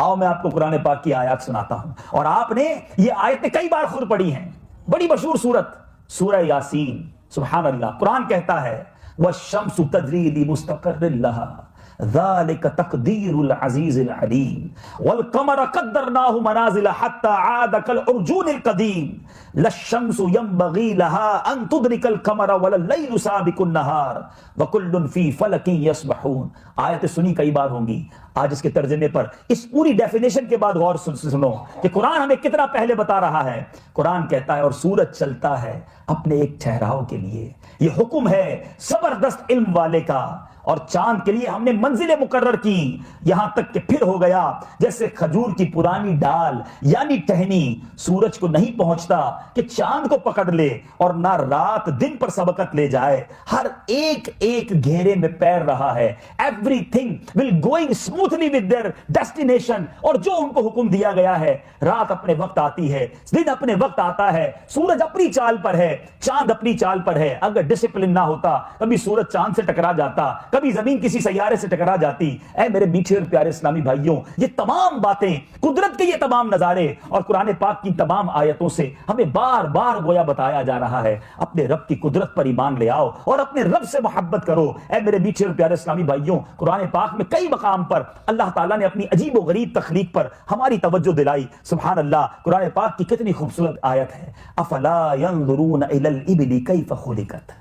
آؤ میں آپ کو قرآن پاک کی آیات سناتا ہوں، اور آپ نے یہ آیتیں کئی بار خود پڑھی ہیں، بڑی مشہور سورت سورہ یاسین۔ سبحان اللہ، قرآن کہتا ہے وَالشَّمْسُ تَجْرِي لِمُسْتَقَرٍّ لَهَا ذَلِكَ تَقْدِيرُ الْعَزِيزِ الْعَلِيمِ وَالْقَمَرَ قَدَّرْنَاهُ مَنَازِلَ حَتَّى عَادَ كَالْعُرْجُونِ الْقَدِيمِ لَا الشَّمْسُ يَنبَغِي لَهَا أَن تُدْرِكَ الْقَمَرَ وَلَا اللَّيْلُ سَابِقُ النَّهَارِ وَكُلٌّ فِي فَلَكٍ يَسْبَحُونَ۔ آیتیں سنی کئی بار ہوں گی، آج اس کے ترجمے پر اس پوری ڈیفینیشن کے بعد غور سنو کہ قرآن ہمیں کتنا پہلے بتا رہا ہے۔ قرآن کہتا ہے اور سورج چلتا ہے اپنے ایک ٹھہراؤ کے لیے، یہ حکم ہے زبردست علم والے کا، اور چاند کے لیے ہم نے منزلیں مقرر کی، یہاں تک کہ پھر ہو گیا جیسے کھجور کی پرانی ڈال یعنی ٹہنی سورج کو نہیں پہنچتا کہ چاند کو پکڑ لے، اور نہ رات دن پر سبقت لے جائے، ہر ایک ایک گھیرے میں پیر رہا ہے۔ Everything will going smoothly with their destination, اور جو ان کو حکم دیا گیا ہے، رات اپنے وقت آتی ہے، دن اپنے وقت آتا ہے، سورج اپنی چال پر ہے، چاند اپنی چال پر ہے۔ اگر ڈسپلن نہ ہوتا کبھی سورج چاند سے ٹکرا جاتا، کبھی زمین کسی سیارے سے ٹکرا جاتی۔ اے میرے میٹھے اور پیارے اسلامی بھائیوں، یہ تمام باتیں، قدرت کے یہ تمام نظارے اور قرآن پاک کی تمام آیتوں سے ہمیں بار بار گویا بتایا جا رہا ہے اپنے رب کی قدرت پر ایمان لے آؤ اور اپنے رب سے محبت کرو۔ اے میرے میٹھے اور پیارے اسلامی بھائیوں، قرآن پاک میں کئی مقام پر اللہ تعالیٰ نے اپنی عجیب و غریب تخلیق پر ہماری توجہ دلائی۔ سبحان اللہ، قرآن پاک کی کتنی خوبصورت آیت ہے، افلا ينظرون الى الابل كيف خلقت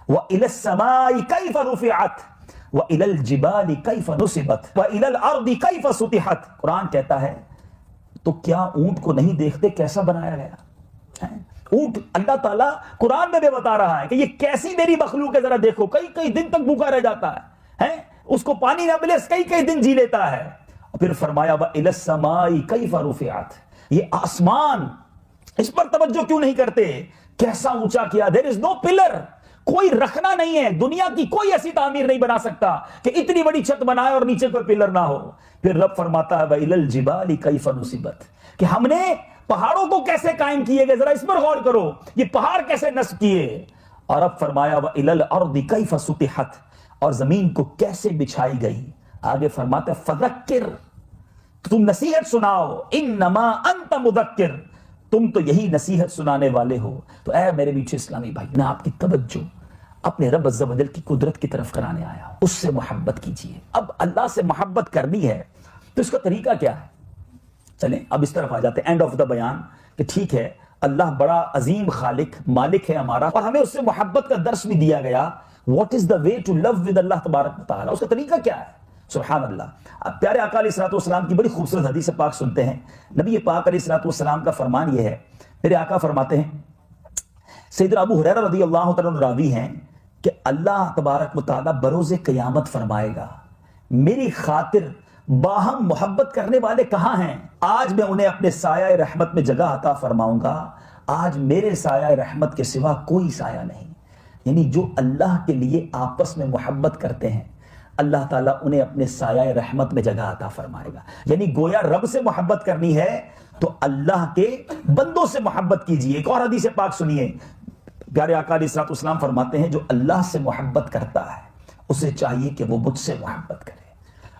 والى السماء كيف رفعت وَإِلَى الْجِبَالِ كَيْفَ نُصِبَتْ وَإِلَى الْأَرْضِ كَيْفَ سُطِحَتْ۔ قرآن کہتا ہے تو کیا اونٹ کو نہیں دیکھتے کیسا بنایا گیا؟ اونٹ اللہ تعالیٰ قرآن میں بھی بتا رہا ہے کہ یہ کیسی میری مخلوق ہے، ذرا دیکھو، کئی کئی دن تک بھوکا رہ جاتا ہے، اس کو پانی نہ ملے کئی کئی دن جی لیتا ہے۔ اور پھر فرمایا وَإِلَى السَّمَاءِ كَيْفَ رُفِعَتْ، یہ آسمان، اس پر توجہ کیوں نہیں کرتے؟ کیسا اونچا کیا، there is no pillar، کوئی رکھنا نہیں ہے، دنیا کی کوئی ایسی تعمیر نہیں بنا سکتا کہ اتنی بڑی چھت بنائے اور نیچے کوئی پلر نہ ہو۔ پھر رب فرماتا ہے وَإِلَى الْجِبَالِ كَيْفَ نُصِبَتْ، کہ ہم نے پہاڑوں کو کیسے قائم کیے گئے، ذرا اس پر غور کرو، یہ پہاڑ کیسے نصب کیے۔ اور اب فرمایا وَإِلَى الْأَرْضِ كَيْفَ سُطِحَتْ، اور زمین کو کیسے بچھائی گئی۔ آگے فرماتا ہے فَذَكِّرْ، تم نصیحت سناؤ، اِنَّمَا أَنْتَ مُذَكِّرْ، تم تو یہی نصیحت سنانے والے ہو۔ تو اے میرے میٹھے اسلامی بھائی، میں آپ کی توجہ اپنے رب عز و جل کی قدرت کی طرف کرانے آیا، اس سے محبت کیجئے۔ اب اللہ سے محبت کرنی ہے تو اس کا طریقہ کیا ہے؟ چلیں اب اس طرف آ جاتے ہیں، اینڈ آف دا بیان، کہ ٹھیک ہے اللہ بڑا عظیم خالق مالک ہے ہمارا، اور ہمیں اس سے محبت کا درس بھی دیا گیا۔ What is the way to love with اللہ تبارک و تعالیٰ، اس کا طریقہ کیا ہے؟ سبحان اللہ۔ اب پیارے آقا علیہ الصلوۃ والسلام کی بڑی خوبصورت حدیث پاک سنتے ہیں۔ نبی پاک علیہ الصلوۃ والسلام کا فرمان یہ ہے، میرے آقا فرماتے ہیں، سیدنا ابو ہریرہ رضی اللہ تعالیٰ عنہ راوی ہیں کہ اللہ تبارک و تعالیٰ بروز قیامت فرمائے گا میری خاطر باہم محبت کرنے والے کہاں ہیں؟ آج میں انہیں اپنے سایہ رحمت میں جگہ عطا فرماؤں گا، آج میرے سایہ رحمت کے سوا کوئی سایہ نہیں۔ یعنی جو اللہ کے لیے آپس میں محبت کرتے ہیں اللہ تعالیٰ انہیں اپنے سایہ رحمت میں جگہ عطا فرمائے گا۔ یعنی گویا رب سے محبت کرنی ہے تو اللہ کے بندوں سے محبت کیجیے۔ ایک اور حدیث پاک سنیے، پیارے آقا علیہ الصلوۃ والسلام فرماتے ہیں جو اللہ سے محبت کرتا ہے اسے چاہیے کہ وہ مجھ سے محبت کرے،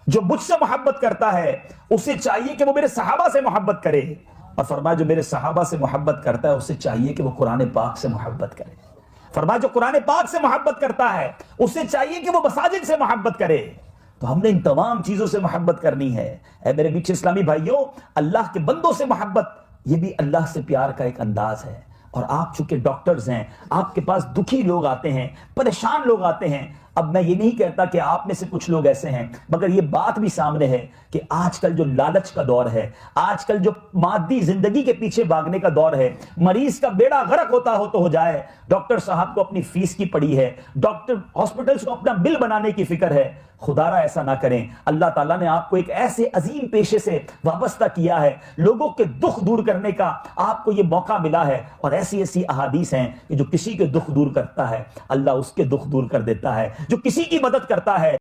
جو مجھ سے محبت کرتا ہے اسے چاہیے کہ وہ میرے صحابہ سے محبت کرے، اور فرمایا جو میرے صحابہ سے محبت کرتا ہے اسے چاہیے کہ وہ قرآن پاک سے محبت کرے۔ فرمایا جو قرآن پاک سے محبت کرتا ہے اسے چاہیے کہ وہ مساجد سے محبت کرے۔ تو ہم نے ان تمام چیزوں سے محبت کرنی ہے۔ اے میرے میٹھے اسلامی بھائیوں، اللہ کے بندوں سے محبت یہ بھی اللہ سے پیار کا ایک انداز ہے۔ اور آپ چونکہ ڈاکٹرز ہیں، آپ کے پاس دکھی لوگ آتے ہیں، پریشان لوگ آتے ہیں۔ اب میں یہ نہیں کہتا کہ آپ میں سے کچھ لوگ ایسے ہیں، مگر یہ بات بھی سامنے ہے کہ آج کل جو لالچ کا دور ہے، آج کل جو مادی زندگی کے پیچھے بھاگنے کا دور ہے، مریض کا بیڑا غرق ہوتا ہو تو ہو جائے، ڈاکٹر صاحب کو اپنی فیس کی پڑی ہے، ڈاکٹر ہاسپٹلز کو اپنا بل بنانے کی فکر ہے۔ خدا را ایسا نہ کریں۔ اللہ تعالیٰ نے آپ کو ایک ایسے عظیم پیشے سے وابستہ کیا ہے، لوگوں کے دکھ دور کرنے کا آپ کو یہ موقع ملا ہے، اور ایسی ایسی احادیث ہیں کہ جو کسی کے دکھ دور کرتا ہے اللہ اس کے دکھ دور کر دیتا ہے، جو کسی کی مدد کرتا ہے